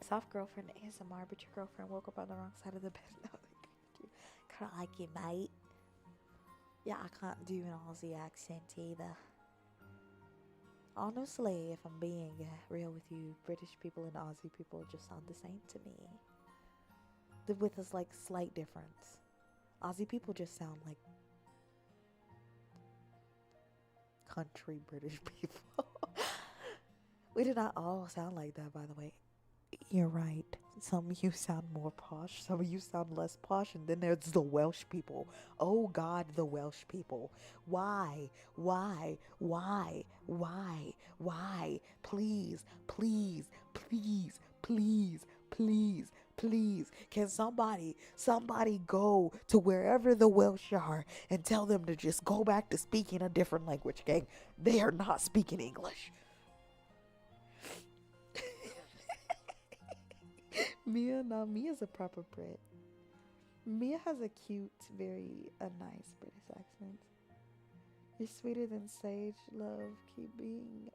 Soft girlfriend ASMR, but your girlfriend woke up on the wrong side of the bed. No, crikey, mate. Yeah, I can't do an Aussie accent either. Honestly, if I'm being real with you, British people and Aussie people just sound the same to me. With this like slight difference. Aussie people just sound like country British people. We did not all sound like that, by the way. You're right. Some of you sound more posh, some of you sound less posh, and then there's the Welsh people. Oh God, the Welsh people. Why? Why? Why? Why? Why? Please, please, please, please, please, please. Can somebody go to wherever the Welsh are and tell them to just go back to speaking a different language, gang? They are not speaking English. Mia's a proper Brit. Mia has a cute, very nice British accent. You're sweeter than sage, love. Keep being.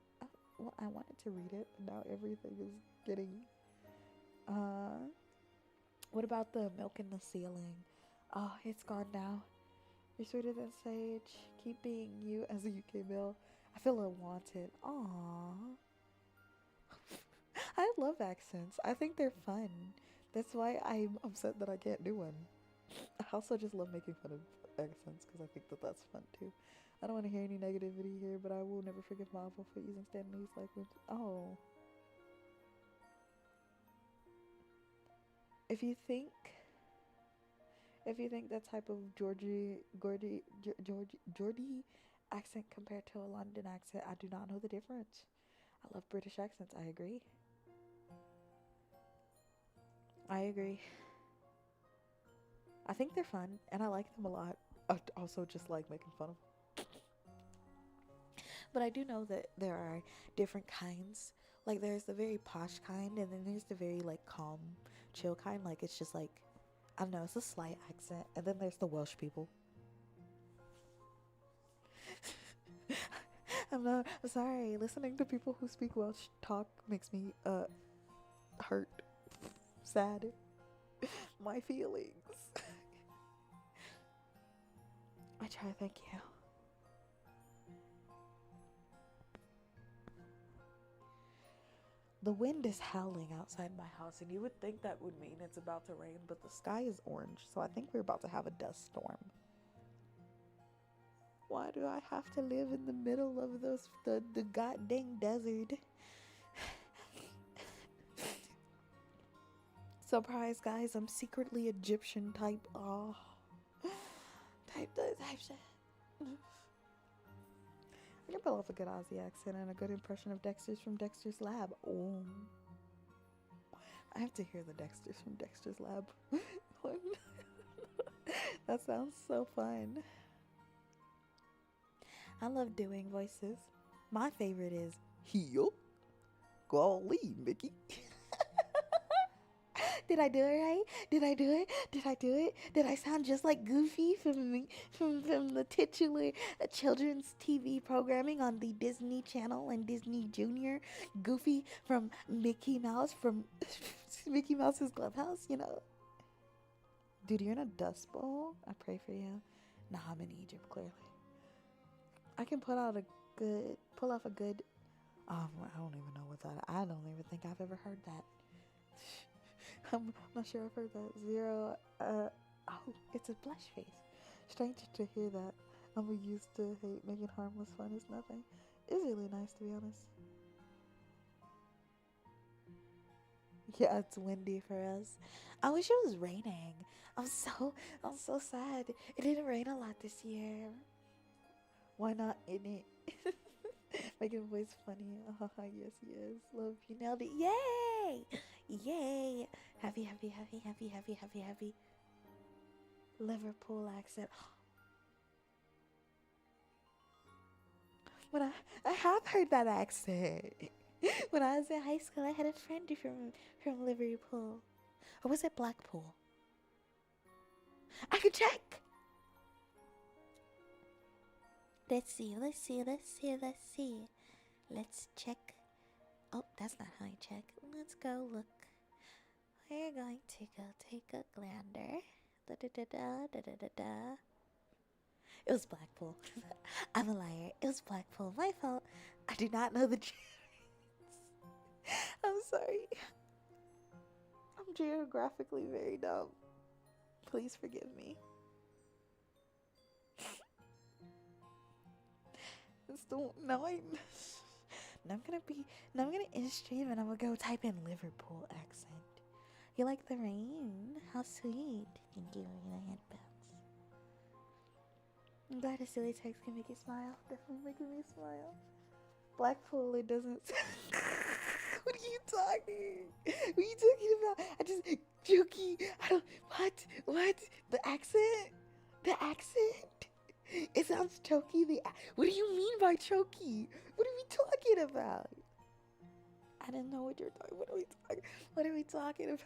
Well, I wanted to read it, but now everything is getting. What about the milk in the ceiling? Oh, it's gone now. You're sweeter than sage. Keep being you as a UK male. I feel unwanted. Aww. I love accents. I think they're fun. That's why I'm upset that I can't do one. I also just love making fun of accents because I think that that's fun too. I don't want to hear any negativity here, but I will never forgive Marvel for using Stanley's language. Oh. If you think that type of Geordie accent compared to a London accent, I do not know the difference. I love British accents. I agree. I think they're fun, and I like them a lot. I also just like making fun of them. But I do know that there are different kinds. Like, there's the very posh kind, and then there's the very, like, calm, chill kind. Like, it's just, like, I don't know, it's a slight accent. And then there's the Welsh people. I'm sorry. Listening to people who speak Welsh talk makes me, hurt. Sad. My feelings. I try, thank you. The wind is howling outside my house, and you would think that would mean it's about to rain, but the sky is orange, so I think we're about to have a dust storm. Why do I have to live in the middle of the goddamn desert? Surprise, guys, I'm secretly Egyptian type. Oh. Type shit. I can pull off a good Aussie accent and a good impression of Dexter's from Dexter's Lab. Oh. I have to hear the Dexter's from Dexter's Lab. That sounds so fun. I love doing voices. My favorite is heel. Golly, Mickey. Did I do it right? Did I do it? Did I sound just like Goofy from the titular children's TV programming on the Disney Channel and Disney Junior? Goofy from Mickey Mouse from Mickey Mouse's Clubhouse, you know? Dude, you're in a dust bowl? I pray for you. Nah, I'm in Egypt, clearly. I can pull off a good I don't even know what that. I don't even think I've ever heard that. I'm not sure I've heard that. Zero. Oh, it's a blush face. Strange to hear that. I'm used to hate making harmless fun is nothing. It's really nice, to be honest. Yeah, it's windy for us. I wish it was raining. I'm so sad. It didn't rain a lot this year. Why not in it? Making voice funny. Yes. Love you, nailed it. Yay! Yay! Happy. Liverpool accent. When I have heard that accent. When I was in high school, I had a friend from Liverpool. Or was it Blackpool? I can check! Let's see. Let's check. Oh, that's not how you check. Let's go look. We're going to go take a glander. Da-da-da-da. It was Blackpool. I'm a liar. It was Blackpool. My fault. I do not know the characters. I'm sorry. I'm geographically very dumb. Please forgive me. So now now I'm gonna be now I'm gonna end stream and I'm gonna go type in Liverpool accent. You like the rain? How sweet. Thank you for the headphones. I'm glad a silly text can make you smile. Definitely making me smile. Blackpool, it doesn't. What are you talking? What are you talking about? I just jokey. I don't. What? The accent? The accent? It sounds choky. What do you mean by choky? What are we talking about? I didn't know what you're talking. What are we talking about?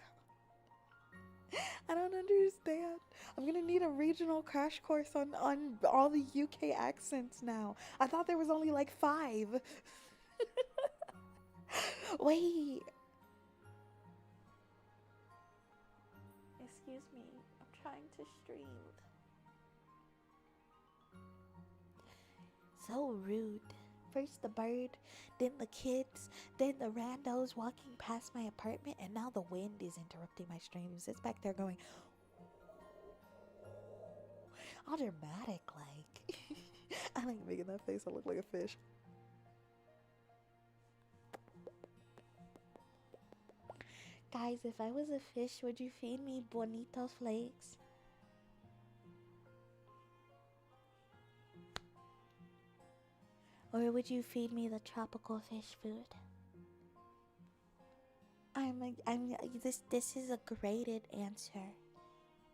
I don't understand. I'm gonna need a regional crash course on all the UK accents now. I thought there was only like 5. Wait. Excuse me. I'm trying to stream. So rude. First the bird, then the kids, then the randos walking past my apartment, and now the wind is interrupting my streams. It's back there going all dramatic like. I like making that face. I look like a fish. Guys, if I was a fish, would you feed me bonito flakes? Or would you feed me the tropical fish food? This is a graded answer.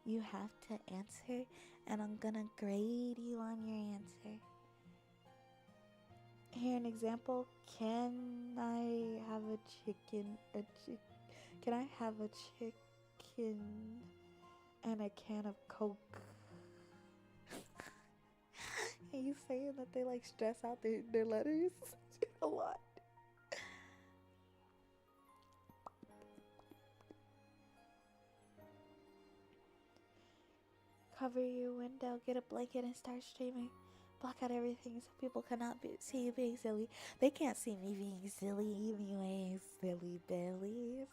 You have to answer, and I'm gonna grade you on your answer. Here, an example. Can I have a chicken? Can I have a chicken and a can of Coke? Are you saying that they like stress out their letters a lot? Cover your window, get a blanket, and start streaming. Block out everything so people cannot see you being silly. They can't see me being silly anyways, silly bellies.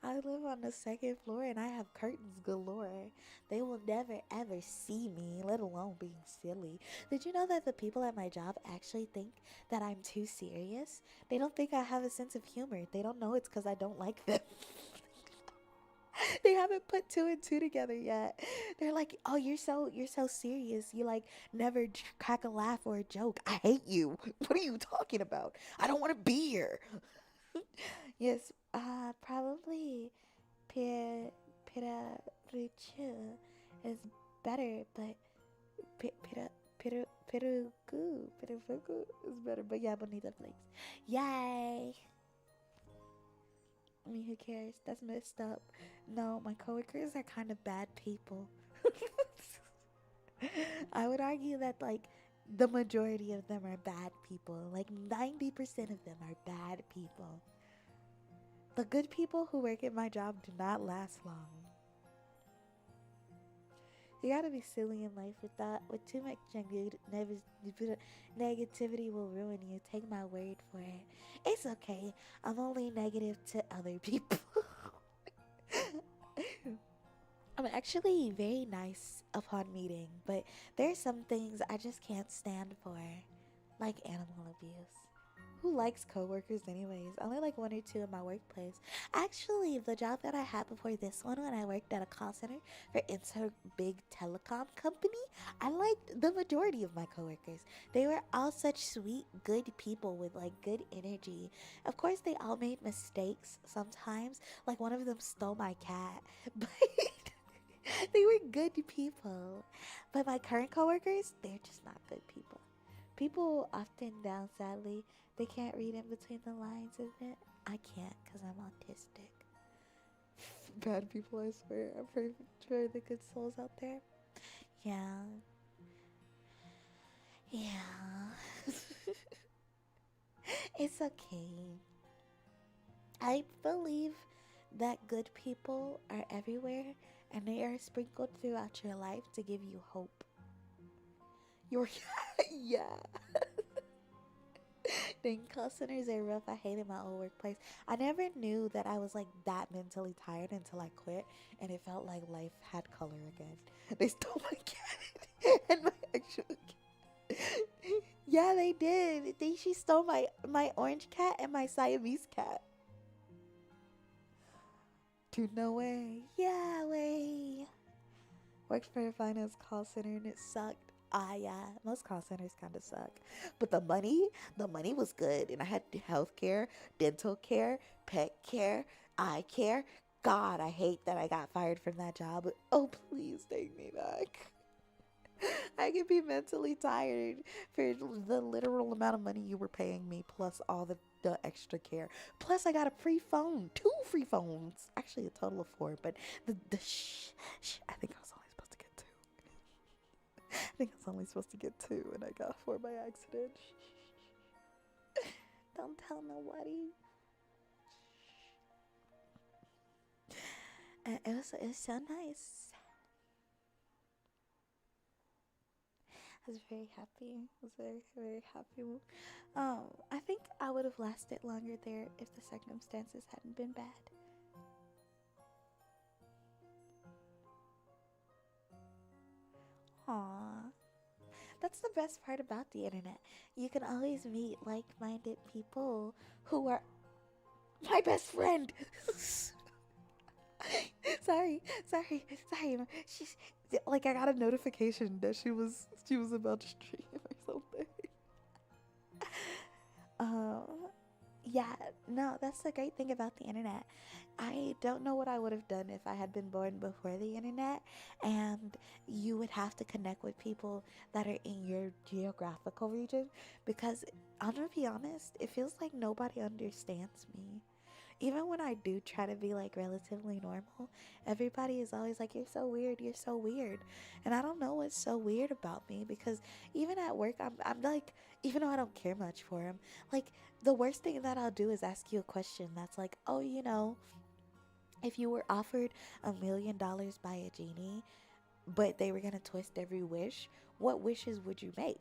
I live on the 2nd floor and I have curtains galore. They will never ever see me, let alone being silly. Did you know that the people at my job actually think that I'm too serious? They don't think I have a sense of humor. They don't know it's because I don't like them. They haven't put 2 and 2 together yet. They're like, "Oh, you're so serious. You like never crack a laugh or a joke. I hate you. What are you talking about? I don't want to be here." Yes, probably pira richu is better, but pirugu is better. But yeah, bonita flakes. Yay! I mean, who cares? That's messed up. No, my coworkers are kind of bad people. I would argue that, like, the majority of them are bad people. Like, 90% of them are bad people. The good people who work at my job do not last long. You gotta be silly in life with that. With too much negativity will ruin you. Take my word for it. It's okay. I'm only negative to other people. I'm actually very nice upon meeting, but there's some things I just can't stand for, like animal abuse. Who likes coworkers anyways? I only like 1 or 2 in my workplace. Actually, the job that I had before this one, when I worked at a call center for big telecom company, I liked the majority of my coworkers. They were all such sweet, good people with like good energy. Of course, they all made mistakes sometimes. Like one of them stole my cat, but they were good people. But my current coworkers, they're just not good people. People often down, sadly, they can't read in between the lines of it. I can't because I'm autistic. Bad people, I swear. I pray for the good souls out there. Yeah. Yeah. It's okay. I believe that good people are everywhere and they are sprinkled throughout your life to give you hope. Yeah. Dang, call centers are rough. I hated my old workplace. I never knew that I was like that mentally tired until I quit, and it felt like life had color again. They stole my cat and my actual cat. Yeah, they did. She stole my orange cat and my Siamese cat. Dude, no way. Yeah, way. Worked for a finance call center and it sucked. Ah, yeah. Most call centers kind of suck. But the money was good. And I had health care, dental care, pet care, eye care. God, I hate that I got fired from that job. Oh, please take me back. I could be mentally tired for the literal amount of money you were paying me, plus all the extra care. Plus, I got a free phone, 2 free phones. Actually, a total of 4, but I think I was only supposed to get 2. I think I was only supposed to get 2, and I got 4 by accident. Don't tell nobody. It was so nice. I was very happy. I was very, very happy. I think I would have lasted longer there if the circumstances hadn't been bad. Aww. That's the best part about the internet. You can always meet like-minded people who are my best friend. sorry. She's like, I got a notification that she was about to stream or something. Yeah, no, that's the great thing about the internet. I don't know what I would have done if I had been born before the internet, and you would have to connect with people that are in your geographical region, because I'm gonna be honest, it feels like nobody understands me. Even when I do try to be like relatively normal, everybody is always like, you're so weird, you're so weird. And I don't know what's so weird about me, because even at work, I'm like, even though I don't care much for them, like, the worst thing that I'll do is ask you a question that's like, oh, if you were offered $1 million by a genie, but they were gonna twist every wish, what wishes would you make?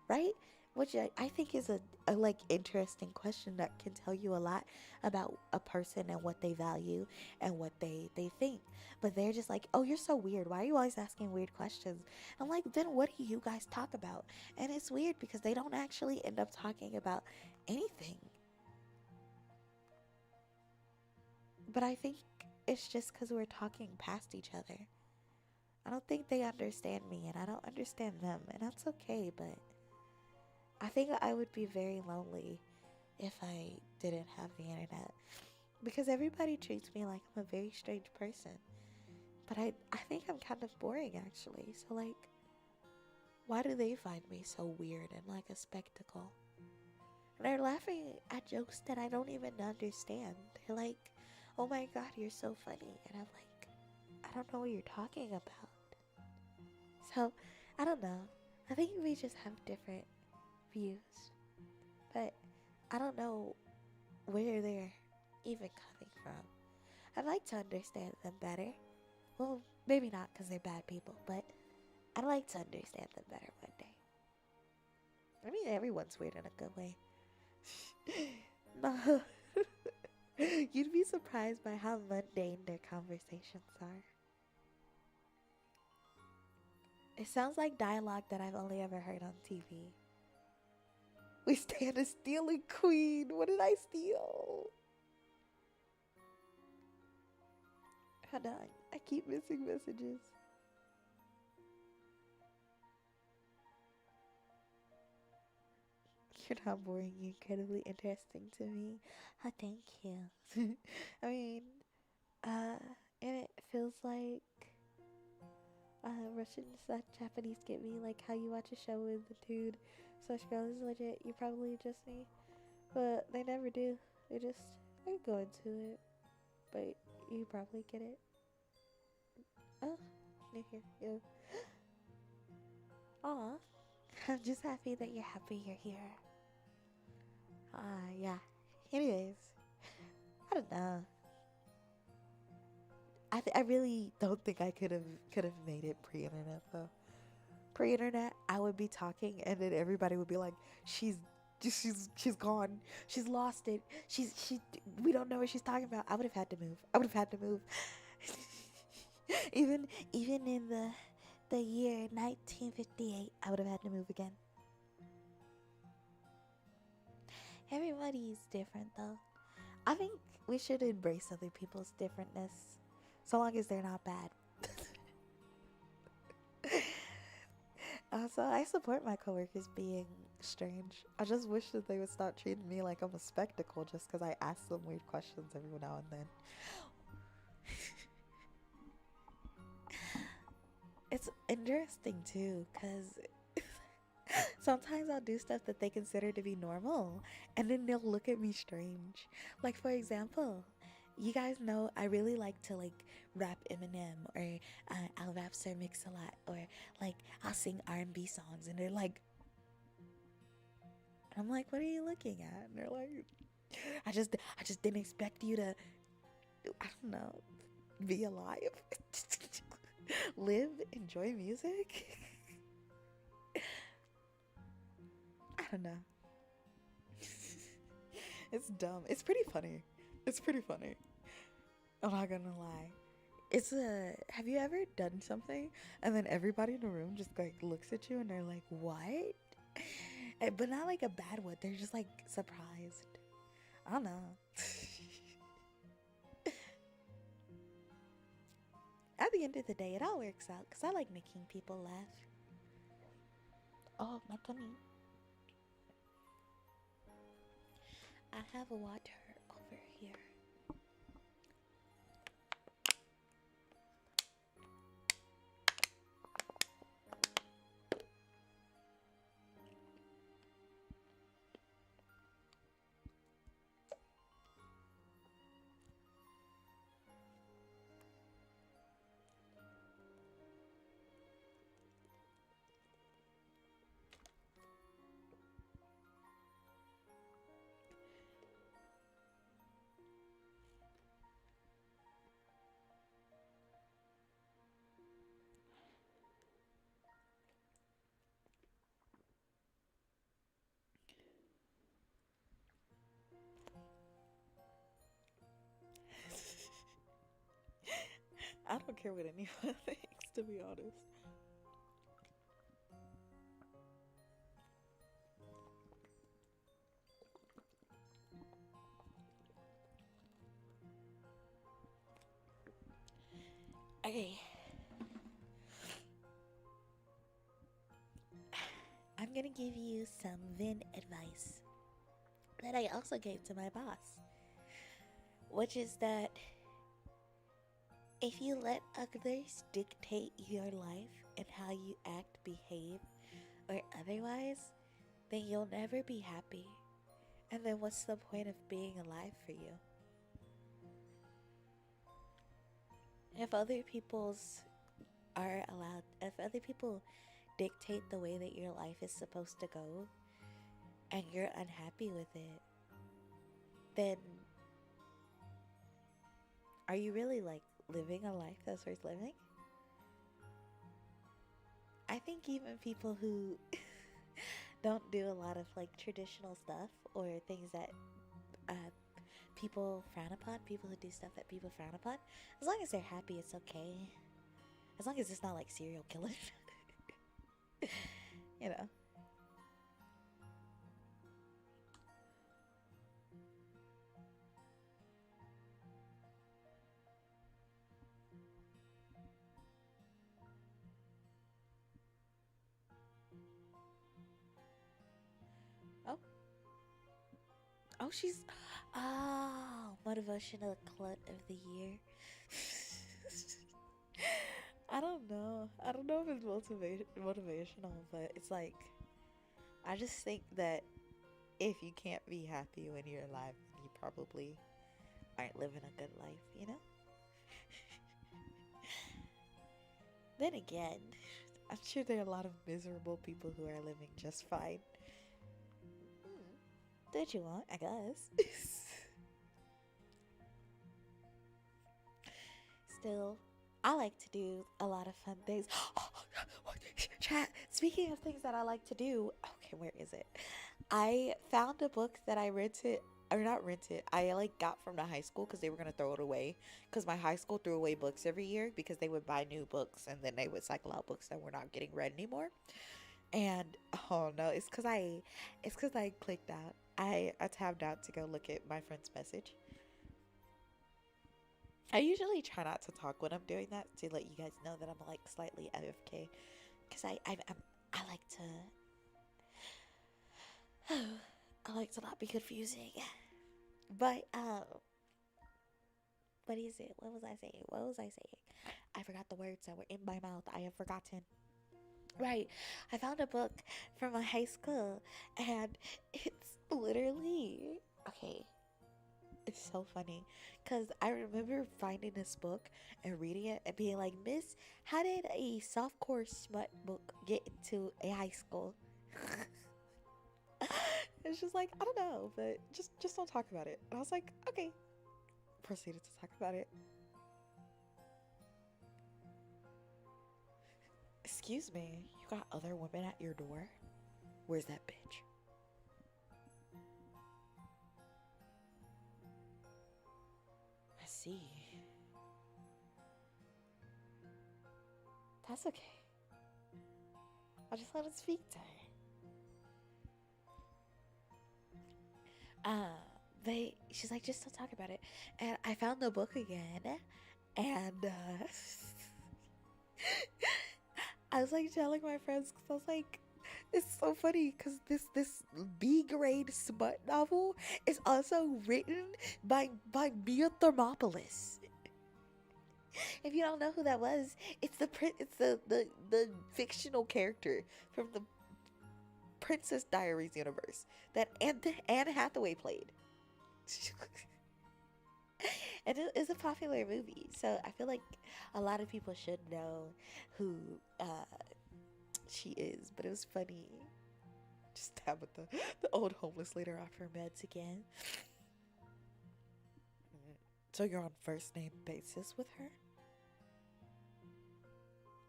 Right? Which I think is a like interesting question that can tell you a lot about a person and what they value and what they think. But they're just like, oh, you're so weird. Why are you always asking weird questions? I'm like, then what do you guys talk about? And it's weird because they don't actually end up talking about anything. But I think it's just because we're talking past each other. I don't think they understand me and I don't understand them. And that's okay, but I think I would be very lonely if I didn't have the internet. Because everybody treats me like I'm a very strange person. But I think I'm kind of boring actually. So like, why do they find me so weird and like a spectacle? And they're laughing at jokes that I don't even understand. They're like, oh my god, you're so funny. And I'm like, I don't know what you're talking about. So, I don't know. I think we just have different views. But I don't know where they're even coming from. I'd like to understand them better. Well, maybe not because they're bad people, but I'd like to understand them better one day. I mean, everyone's weird in a good way. No. You'd be surprised by how mundane their conversations are. It sounds like dialogue that I've only ever heard on TV. We stand a stealing queen. What did I steal? Hold on. I keep missing messages. You're not boring. You're incredibly interesting to me. Oh, thank you. I mean, and it feels like Russian / Japanese get me, like how you watch a show with the dude such girl is legit, you probably just me. But they never do. They just, they go into it. But you probably get it. Oh, new here. Yeah. Aw. I'm just happy that you're happy you're here. Yeah. Anyways, I don't know. I really don't think I could have made it pre-internet though. Pre-internet, I would be talking and then everybody would be like, she's gone. She's lost it. We don't know what she's talking about. I would have had to move. even in the year 1958, I would have had to move again. Everybody's different though. I think we should embrace other people's differentness, so long as they're not bad. So I support my coworkers being strange. I just wish that they would stop treating me like I'm a spectacle just because I ask them weird questions every now and then. It's interesting too, because sometimes I'll do stuff that they consider to be normal, and then they'll look at me strange. Like, for example, you guys know I really like to like rap Eminem, or I'll rap Sir Mix-a-Lot, or like I'll sing R&B songs, and they're like, I'm like, what are you looking at? And they're like, I just didn't expect you to, I don't know, be alive, live, enjoy music. I don't know. It's dumb. It's pretty funny. It's pretty funny. I'm not gonna lie. It's a. Have you ever done something and then everybody in the room just like looks at you and they're like, "What?" But not like a bad one. They're just like surprised. I don't know. At the end of the day, it all works out because I like making people laugh. Oh, my tummy. I have a water over here. I don't care what anyone thinks, to be honest. Okay. I'm gonna give you some Vynn advice that I also gave to my boss, which is that if you let others dictate your life and how you act, behave, or otherwise, then you'll never be happy. And then what's the point of being alive for you? If other people's are allowed, if other people dictate the way that your life is supposed to go and you're unhappy with it, then are you really like living a life that's worth living? I think even people who don't do a lot of like traditional stuff or things that uh, people frown upon, people who do stuff that people frown upon, as long as they're happy, it's okay. As long as it's not like serial killing, you know. Oh, oh, she's motivational clut of the year. I don't know. I don't know if it's motivational, but it's like I just think that if you can't be happy when you're alive, you probably aren't living a good life, you know? Then again, I'm sure there are a lot of miserable people who are living just fine. Did you want, I guess. Still, I like to do a lot of fun things. Chat, speaking of things that I like to do, okay, where is it? I found a book that I rented, or not rented, I like got from the high school because they were going to throw it away. Because my high school threw away books every year because they would buy new books and then they would cycle out books that were not getting read anymore. And oh no, it's because I clicked out. I tabbed out to go look at my friend's message. I usually try not to talk when I'm doing that to let you guys know that I'm like slightly AFK because I like to I like to not be confusing. But what is it? What was I saying? What was I saying? I forgot the words that were in my mouth. I have forgotten. Right. I found a book from my high school and it's literally okay. It's so funny because I remember finding this book and reading it and being like, Miss, how did a softcore smut book get into a high school? It's just like, I don't know, but just don't talk about it. And I was like, okay. Proceeded to talk about it. Excuse me, you got other women at your door? Where's that bitch? I see. That's okay. I'll just let it speak to her. She's like, just don't talk about it. And I found the book again, and I was like telling my friends because I was like, it's so funny because this B grade smut novel is also written by Mia Thermopolis. If you don't know who that was, it's the fictional character from the Princess Diaries universe that Anne Hathaway played. And it is a popular movie, so I feel like a lot of people should know who she is. But it was funny. Just stab at the old homeless lady off her meds again. So you're on first name basis with her?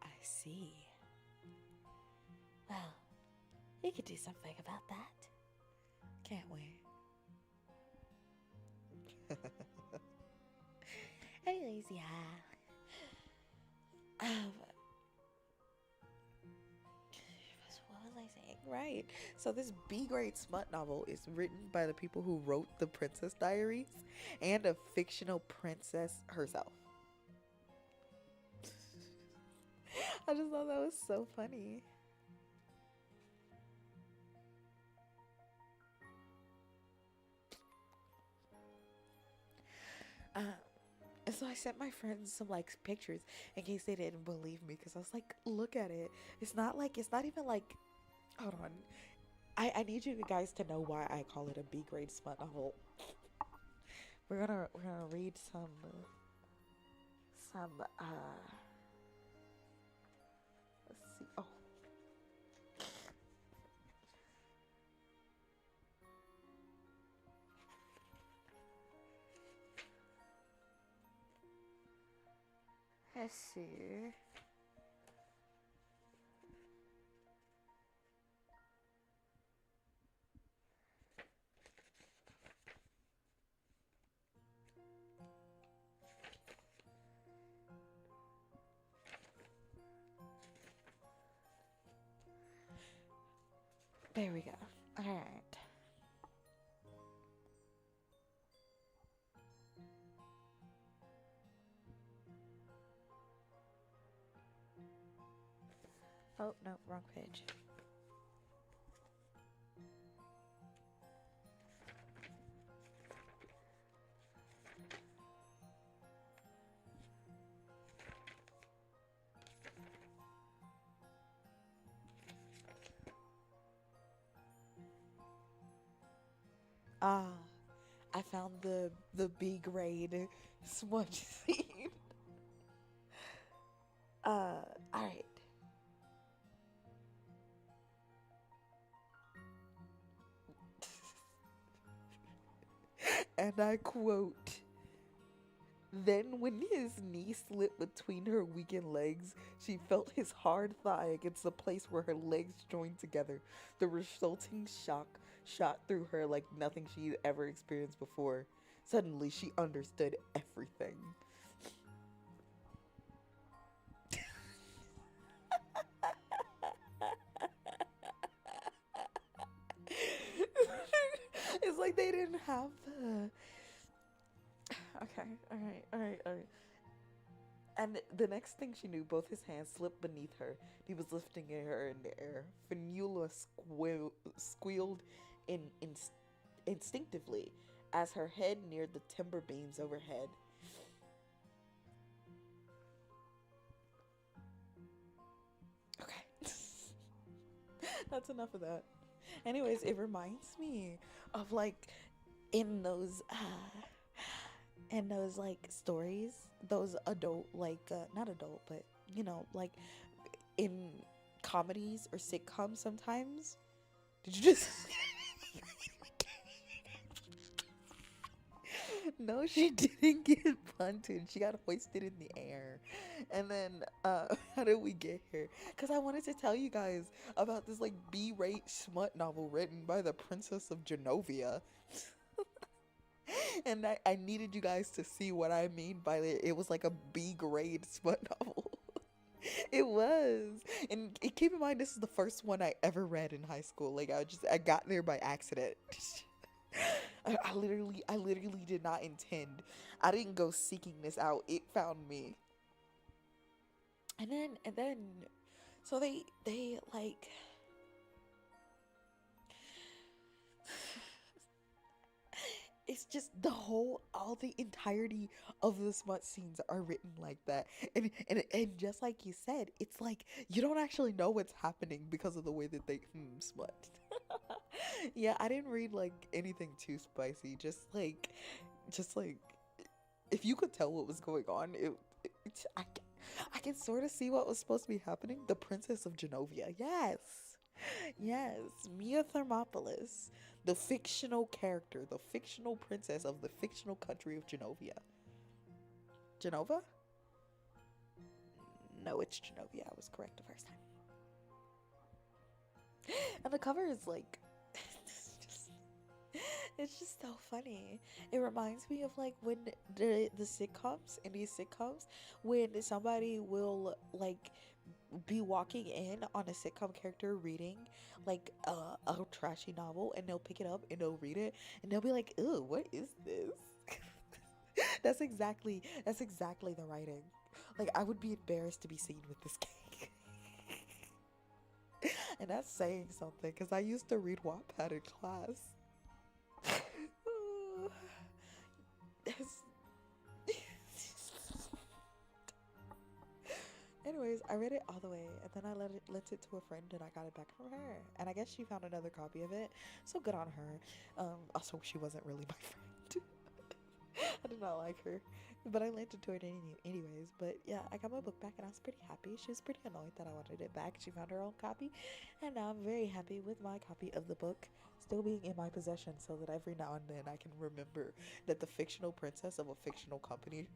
I see. Well, we could do something about that, can't we? Anyways, yeah. What was I saying? Right. So this B grade smut novel is written by the people who wrote the Princess Diaries and a fictional princess herself. I just thought that was so funny. And so I sent my friends some like pictures in case they didn't believe me because I was like, look at it. It's not even like, hold on. I need you guys to know why I call it a B grade smut novel. We're gonna read some let's see. Oh. Let's see. There we go. All right. Oh, no, wrong page. Ah, I found the B grade smudge scene. All right. And I quote, then when his knee slipped between her weakened legs, she felt his hard thigh against the place where her legs joined together. The resulting shock shot through her like nothing she'd ever experienced before. Suddenly, she understood everything. like they didn't have the. Okay, all right. And the next thing she knew, both his hands slipped beneath her. He was lifting her in the air. Fenula squealed instinctively as her head neared the timber beams overhead. Okay. That's enough of that. Anyways, it reminds me of like in those like stories, those adult like not adult but like in comedies or sitcoms sometimes. Did you just No, she didn't get punted. She got hoisted in the air. And then how did we get here? Because I wanted to tell you guys about this like B-rate smut novel written by the Princess of Genovia. And I needed you guys to see what I mean by it. It was like a B-grade smut novel. It was. And keep in mind, this is the first one I ever read in high school. Like I got there by accident. I literally did not intend. I didn't go seeking this out. It found me. And then so they like it's just all the entirety of the smut scenes are written like that. And just like you said, it's like you don't actually know what's happening because of the way that they smut. Yeah, I didn't read like anything too spicy. Just like if you could tell what was going on, I can sort of see what was supposed to be happening. The Princess of Genovia. Yes, Mia Thermopolis, the fictional character, the fictional princess of the fictional country of Genovia. Genova? No, it's Genovia. I was correct the first time. And the cover is like it's just so funny. It reminds me of like when the sitcoms, in these sitcoms, when somebody will like be walking in on a sitcom character reading like a trashy novel, and they'll pick it up and they'll read it and they'll be like, "Ew, what is this?" That's exactly the writing. Like I would be embarrassed to be seen with this cake. And that's saying something, because I used to read Wattpad in class. Anyways, I read it all the way, and then I lent it to a friend, and I got it back from her. And I guess she found another copy of it, so good on her. Also, she wasn't really my friend. I did not like her, but I lent it to her anyways. But yeah, I got my book back, and I was pretty happy. She was pretty annoyed that I wanted it back. She found her own copy, and now I'm very happy with my copy of the book still being in my possession, so that every now and then I can remember that the fictional princess of a fictional company,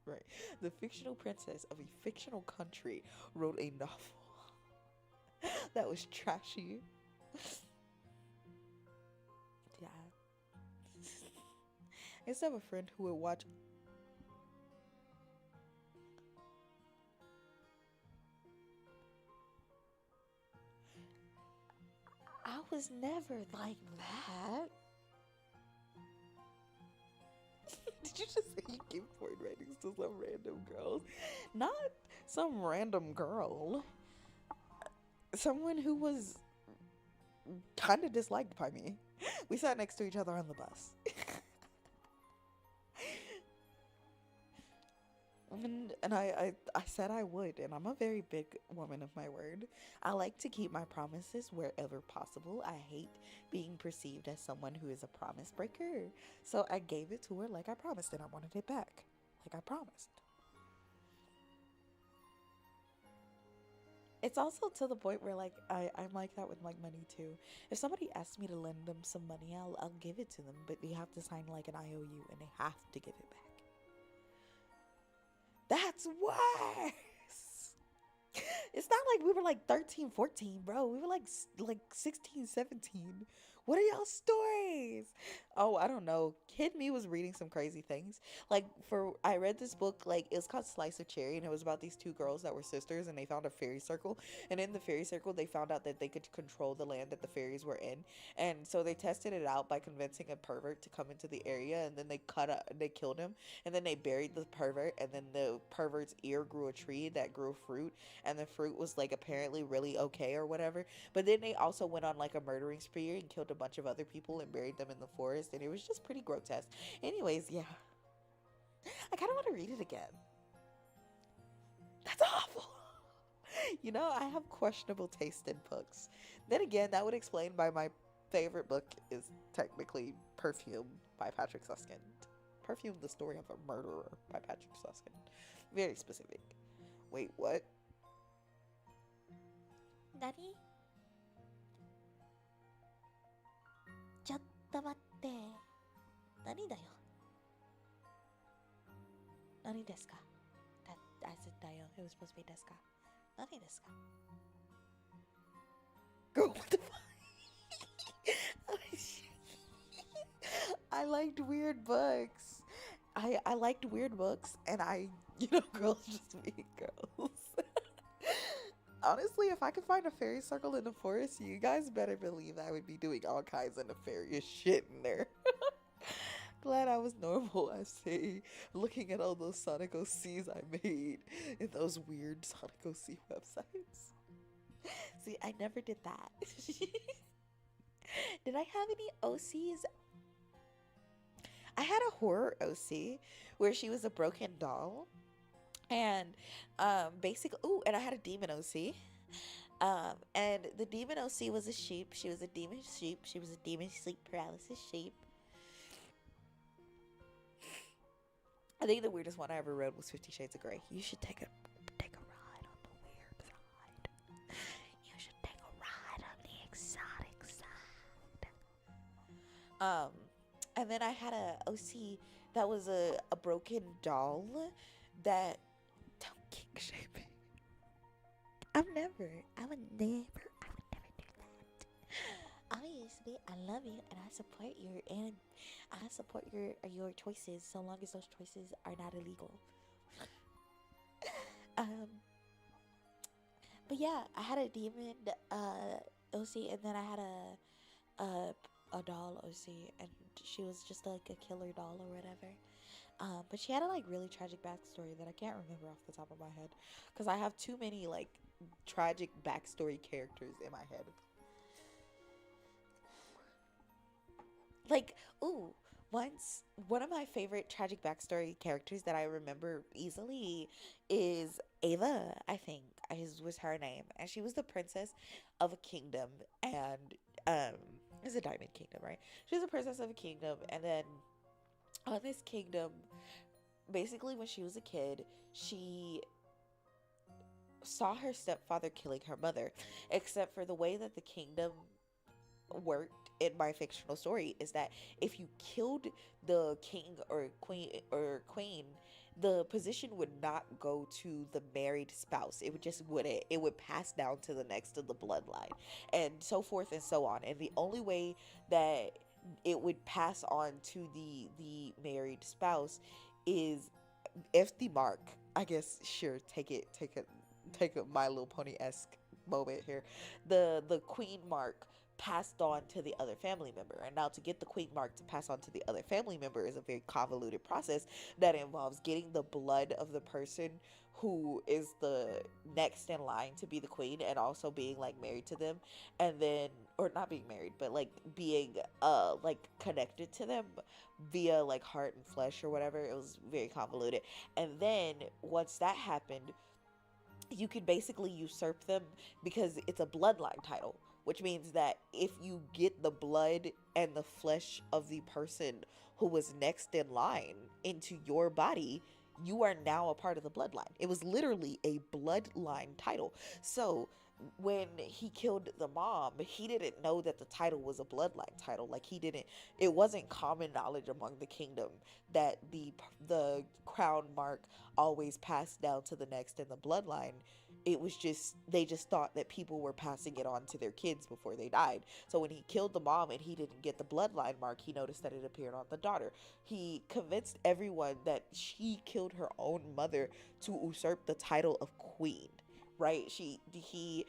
right? The fictional princess of a fictional country wrote a novel that was trashy. Yeah. I used to have a friend who would watch. I was never like that. Did you just say you gave porn ratings to some random girls? Not some random girl. Someone who was kind of disliked by me. We sat next to each other on the bus. And I said I would, and I'm a very big woman of my word. I like to keep my promises wherever possible. I hate being perceived as someone who is a promise breaker. So I gave it to her like I promised, and I wanted it back like I promised. It's also to the point where like I'm like that with like money too. If somebody asks me to lend them some money, I'll give it to them, but they have to sign like an IOU, and they have to give it back. That's worse. It's not like we were like 13, 14, bro. We were like 16, 17. What are y'all storing? Anyways, oh, I don't know. Kid me was reading some crazy things. Like I read this book, like it was called Slice of Cherry, and it was about these two girls that were sisters, and they found a fairy circle, and in the fairy circle, they found out that they could control the land that the fairies were in, and so they tested it out by convincing a pervert to come into the area, and then they killed him, and then they buried the pervert, and then the pervert's ear grew a tree that grew fruit, and the fruit was like apparently really okay or whatever. But then they also went on like a murdering spree and killed a bunch of other people and buried them in the forest, and it was just pretty grotesque. Anyways, yeah, I kind of want to read it again. That's awful. You know, I have questionable taste in books. Then again, that would explain why my favorite book is technically Perfume by Patrick Susskind. Perfume, the story of a murderer by Patrick Susskind. Very specific. Wait, what? 何ちょっと待って。何だよ。何ですか That I said だよ. It was supposed to be ですか何ですか Girl, what the fuck? I liked weird books. I liked weird books, and girls just being girls. Honestly, if I could find a fairy circle in the forest, you guys better believe I would be doing all kinds of nefarious shit in there. Glad I was normal, I say, looking at all those Sonic OCs I made in those weird Sonic OC websites. See, I never did that. Did I have any OCs? I had a horror OC where she was a broken doll. And basically, and I had a demon OC. And the demon OC was a sheep. She was a demon sheep. She was a demon sleep paralysis sheep. I think the weirdest one I ever read was 50 Shades of Grey. You should take a ride on the weird side. You should take a ride on the exotic side. And then I had a OC that was a broken doll that don't kink shame me. I would never do that. Obviously, I love you and I support your choices so long as those choices are not illegal. But yeah, I had a demon OC, and then I had a doll OC, and she was just like a killer doll or whatever. But she had a like really tragic backstory that I can't remember off the top of my head, because I have too many like tragic backstory characters in my head. Like, once one of my favorite tragic backstory characters that I remember easily is Ava, I think was her name, and she was the princess of a kingdom, and it's a diamond kingdom, right? She was a princess of a kingdom, and then on this kingdom, basically when she was a kid, she saw her stepfather killing her mother, except for the way that the kingdom worked in my fictional story is that if you killed the king or queen, the position would not go to the married spouse. It would pass down to the next of the bloodline, and so forth and so on. And the only way that it would pass on to the married spouse is if the mark, I guess, sure, take a My Little Pony-esque moment here, the queen mark passed on to the other family member. And now to get the queen mark to pass on to the other family member is a very convoluted process that involves getting the blood of the person who is the next in line to be the queen, and also being like married to them, and then, or not being married, but like being like connected to them via like heart and flesh or whatever. It was very convoluted. And then once that happened, you could basically usurp them because it's a bloodline title, which means that if you get the blood and the flesh of the person who was next in line into your body, you are now a part of the bloodline. It was literally a bloodline title. So when he killed the mom, he didn't know that the title was a bloodline title. Like, it wasn't common knowledge among the kingdom that the crown mark always passed down to the next in the bloodline. it was just, they just thought that people were passing it on to their kids before they died. So when he killed the mom and he didn't get the bloodline mark, he noticed that it appeared on the daughter. He convinced everyone that she killed her own mother to usurp the title of queen, right? He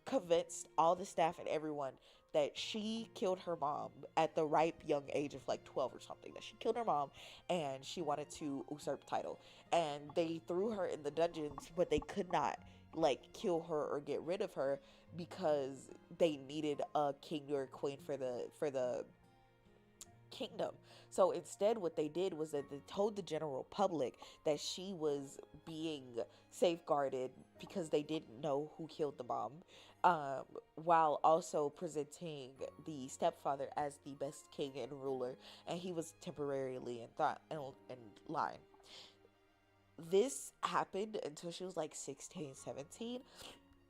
convinced all the staff and everyone that she killed her mom at the ripe young age of like 12 or something, that she killed her mom and she wanted to usurp title. And they threw her in the dungeons, but they could not like kill her or get rid of her because they needed a king or a queen for the kingdom. So instead what they did was that they told the general public that she was being safeguarded because they didn't know who killed the mom, while also presenting the stepfather as the best king and ruler, and he was temporarily in thought in line. This happened until she was like 16, 17.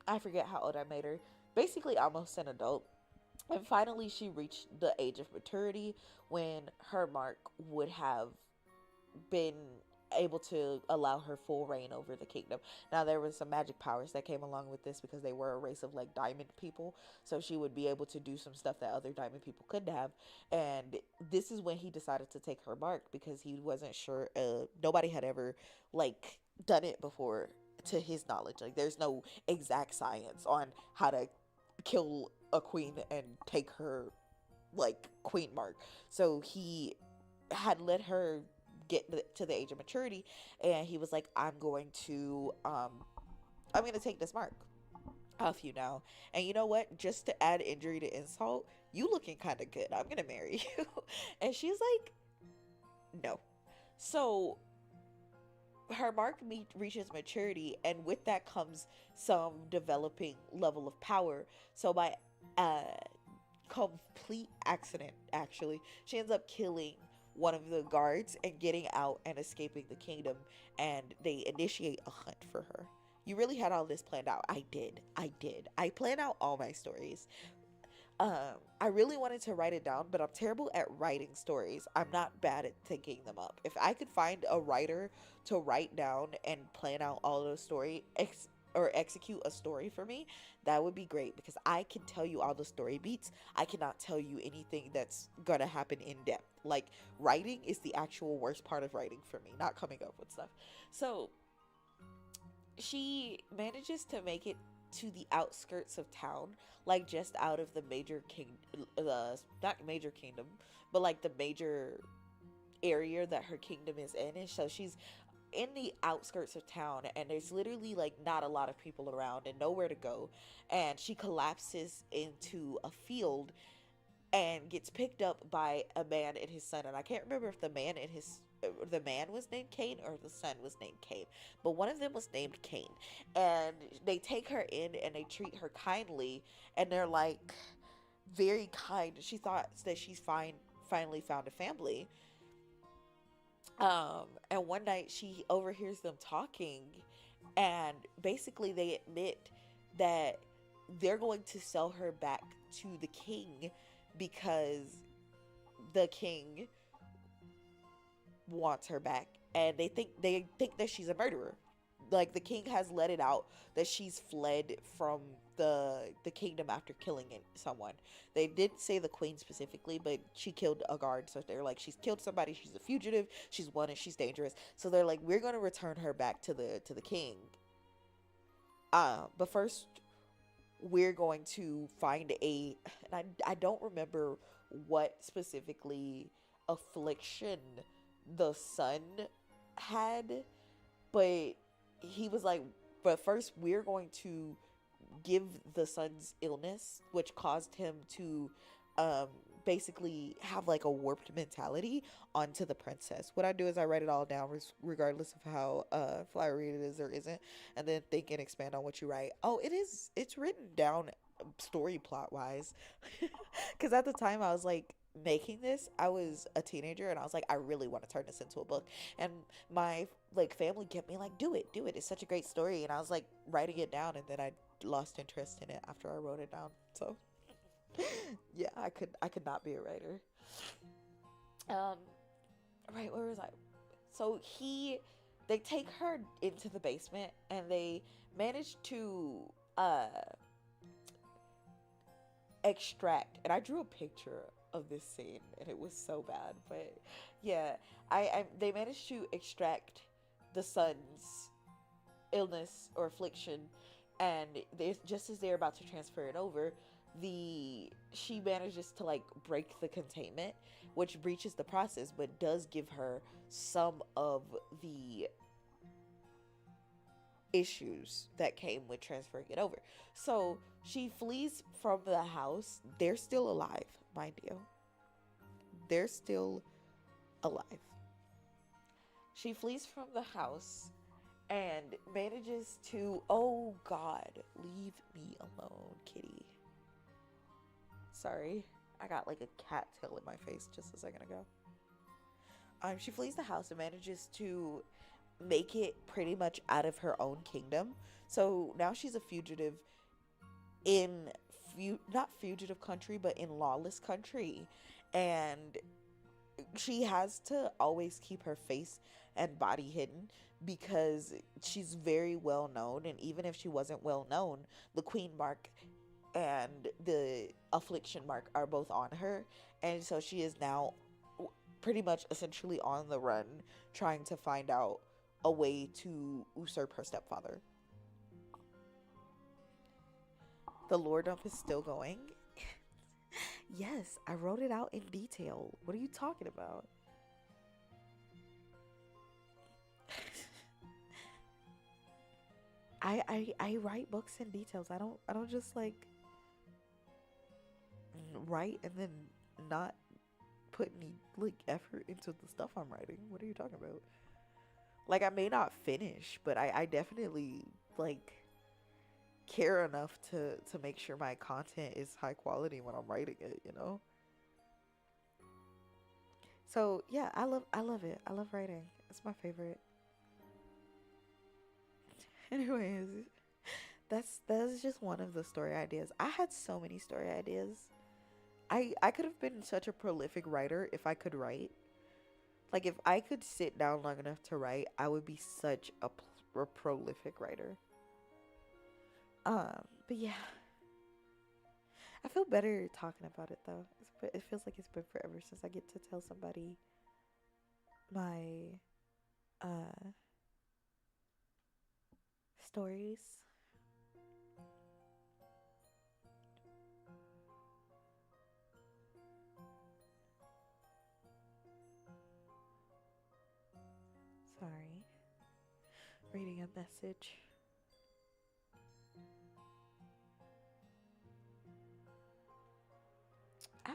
I forget how old I made her. Basically almost an adult. And finally, she reached the age of maturity when her mark would have been able to allow her full reign over the kingdom. Now, there was some magic powers that came along with this because they were a race of like diamond people. So she would be able to do some stuff that other diamond people couldn't have. And this is when he decided to take her mark because he wasn't sure. Nobody had ever like done it before to his knowledge. Like, there's no exact science on how to kill a queen and take her like queen mark. So he had let her get to the age of maturity, and he was like, I'm going to take this mark off you now. And you know what, just to add injury to insult, you looking kind of good, I'm going to marry you. And she's like, no. So her mark reaches maturity, and with that comes some developing level of power. So by complete accident, actually, she ends up killing one of the guards and getting out and escaping the kingdom, and they initiate a hunt for her. You really had all this planned out. I did. I plan out all my stories. I really wanted to write it down, but I'm terrible at writing stories. I'm not bad at thinking them up. If I could find a writer to write down and plan out all those story or execute a story for me, that would be great, because I can tell you all the story beats. I cannot tell you anything that's gonna happen in depth. Like, writing is the actual worst part of writing for me, not coming up with stuff. So she manages to make it to the outskirts of town, like just out of the major not major kingdom, but like the major area that her kingdom is in. And so she's in the outskirts of town, and there's literally like not a lot of people around and nowhere to go. And she collapses into a field and gets picked up by a man and his son. And I can't remember if the man was named Cain or the son was named Cain, but one of them was named Cain. And they take her in and they treat her kindly, and they're like very kind. She thought that she's finally found a family. And one night she overhears them talking, and basically they admit that they're going to sell her back to the king because the king wants her back, and they think that she's a murderer. Like, the king has let it out that she's fled from the kingdom after killing someone. They didn't say the queen specifically, but she killed a guard, so they're like, she's killed somebody, she's a fugitive, she's wanted, she's dangerous. So they're like, we're going to return her back to the king. But first we're going to find I don't remember what specifically affliction the son had, but he was like, but first we're going to give the son's illness, which caused him to basically have like a warped mentality, onto the princess. What I do is I write it all down regardless of how flowery it is or isn't, and then think and expand on what you write. It's written down story plot wise. Because at the time I was like making this, I was a teenager, and I was like, I really want to turn this into a book. And my like family kept me like, do it, it's such a great story. And I was like writing it down, and then I lost interest in it after I wrote it down. So yeah, I could not be a writer. Right, where was I? So they take her into the basement, and they managed to uh extract, and I drew a picture of this scene and it was so bad, but yeah, I they managed to extract the son's illness or affliction, and they, just as they're about to transfer it over, the she manages to like break the containment, which breaches the process but does give her some of the issues that came with transferring it over. So she flees from the house. They're still alive, mind you. They're still alive. She flees from the house and manages to, oh God, leave me alone, kitty. Sorry, I got like a cat tail in my face just a second ago. She flees the house and manages to make it pretty much out of her own kingdom. So now she's a fugitive in not fugitive country, but in lawless country, and she has to always keep her face and body hidden because she's very well known. And even if she wasn't well known, the queen mark and the affliction mark are both on her, and so she is now pretty much essentially on the run, trying to find out a way to usurp her stepfather. The lore dump is still going. Yes, I wrote it out in detail. What are you talking about? I write books in details. I don't just like write and then not put any like effort into the stuff I'm writing. What are you talking about? Like, I may not finish, but I definitely like care enough to make sure my content is high quality when I'm writing it, you know? So yeah, I love it. I love writing. It's my favorite. Anyways, that's just one of the story ideas. I had so many story ideas. I could have been such a prolific writer if I could write. Like, if I could sit down long enough to write, I would be such a prolific writer. But yeah, I feel better talking about it though. It feels like it's been forever since I get to tell somebody my uh stories. Sorry, reading a message.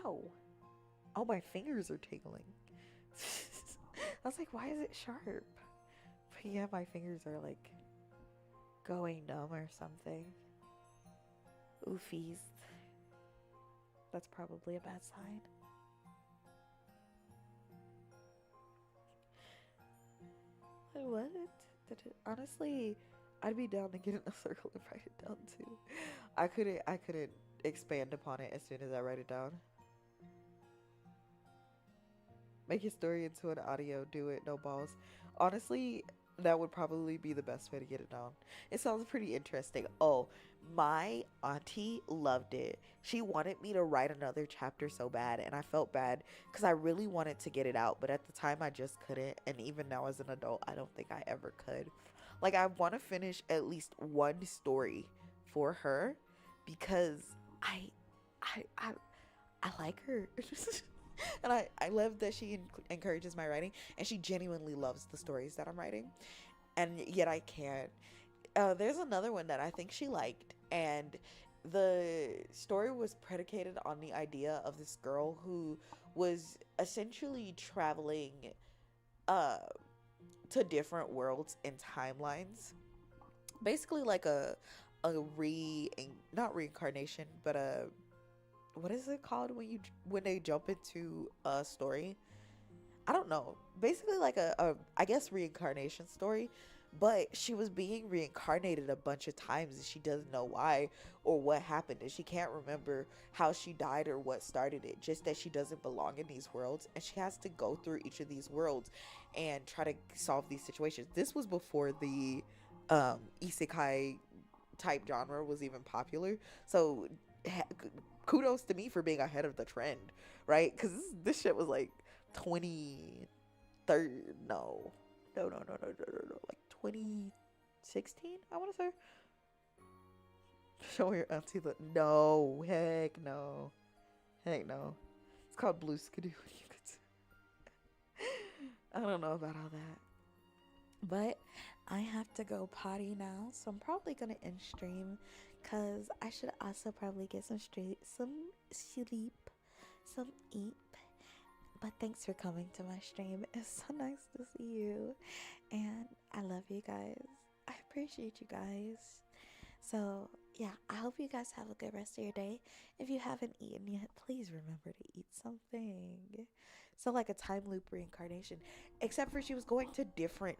Ow. Oh, my fingers are tingling. I was like, why is it sharp? But yeah, my fingers are like going numb or something. Oofies. That's probably a bad sign. What? Honestly, I'd be down to get in a circle and write it down too. I couldn't expand upon it as soon as I write it down. Make your story into an audio, do it, no balls. Honestly, that would probably be the best way to get it down. It sounds pretty interesting. Oh, my auntie loved it. She wanted me to write another chapter so bad, and I felt bad because I really wanted to get it out, but at the time I just couldn't, and even now as an adult, I don't think I ever could. Like, I want to finish at least one story for her because I I I, I like her. And I love that she encourages my writing, and she genuinely loves the stories that I'm writing, and yet I can't. There's another one that I think she liked, and the story was predicated on the idea of this girl who was essentially traveling uh, to different worlds and timelines, basically like a not reincarnation, but a, what is it called when they jump into a story? I don't know. Basically like a I guess reincarnation story, but she was being reincarnated a bunch of times and she doesn't know why or what happened, and she can't remember how she died or what started it, just that she doesn't belong in these worlds and she has to go through each of these worlds and try to solve these situations. This was before the isekai type genre was even popular. So ha- kudos to me for being ahead of the trend, right? Because this shit was like 2013. No, like 2016, I want to say. Show your auntie the no, heck no. It's called Blue Skidoo. I don't know about all that. But I have to go potty now, so I'm probably gonna end stream, cause I should also probably get some sleep, some eat. But thanks for coming to my stream. It's so nice to see you, and I love you guys. I appreciate you guys. So yeah, I hope you guys have a good rest of your day. If you haven't eaten yet, please remember to eat something. So like a time loop reincarnation, except for she was going to different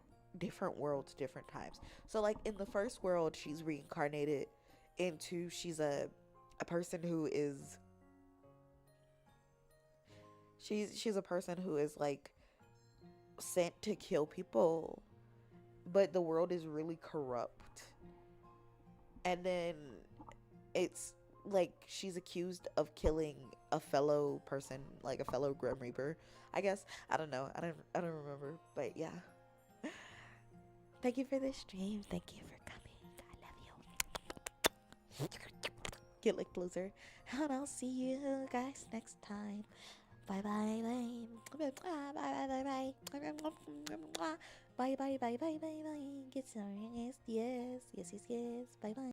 worlds, different times. So like in the first world, she's reincarnated into she's a person who is she's a person who is like sent to kill people, but the world is really corrupt. And then it's like she's accused of killing a fellow person, like a fellow Grim Reaper. I guess I don't know. I don't remember, but yeah. Thank you for the stream. Thank you for coming. I love you. Get licked, loser. And I'll see you guys next time. Bye bye bye. Bye bye bye bye. Bye bye bye bye bye bye. Get some yes yes yes yes yes. Bye bye.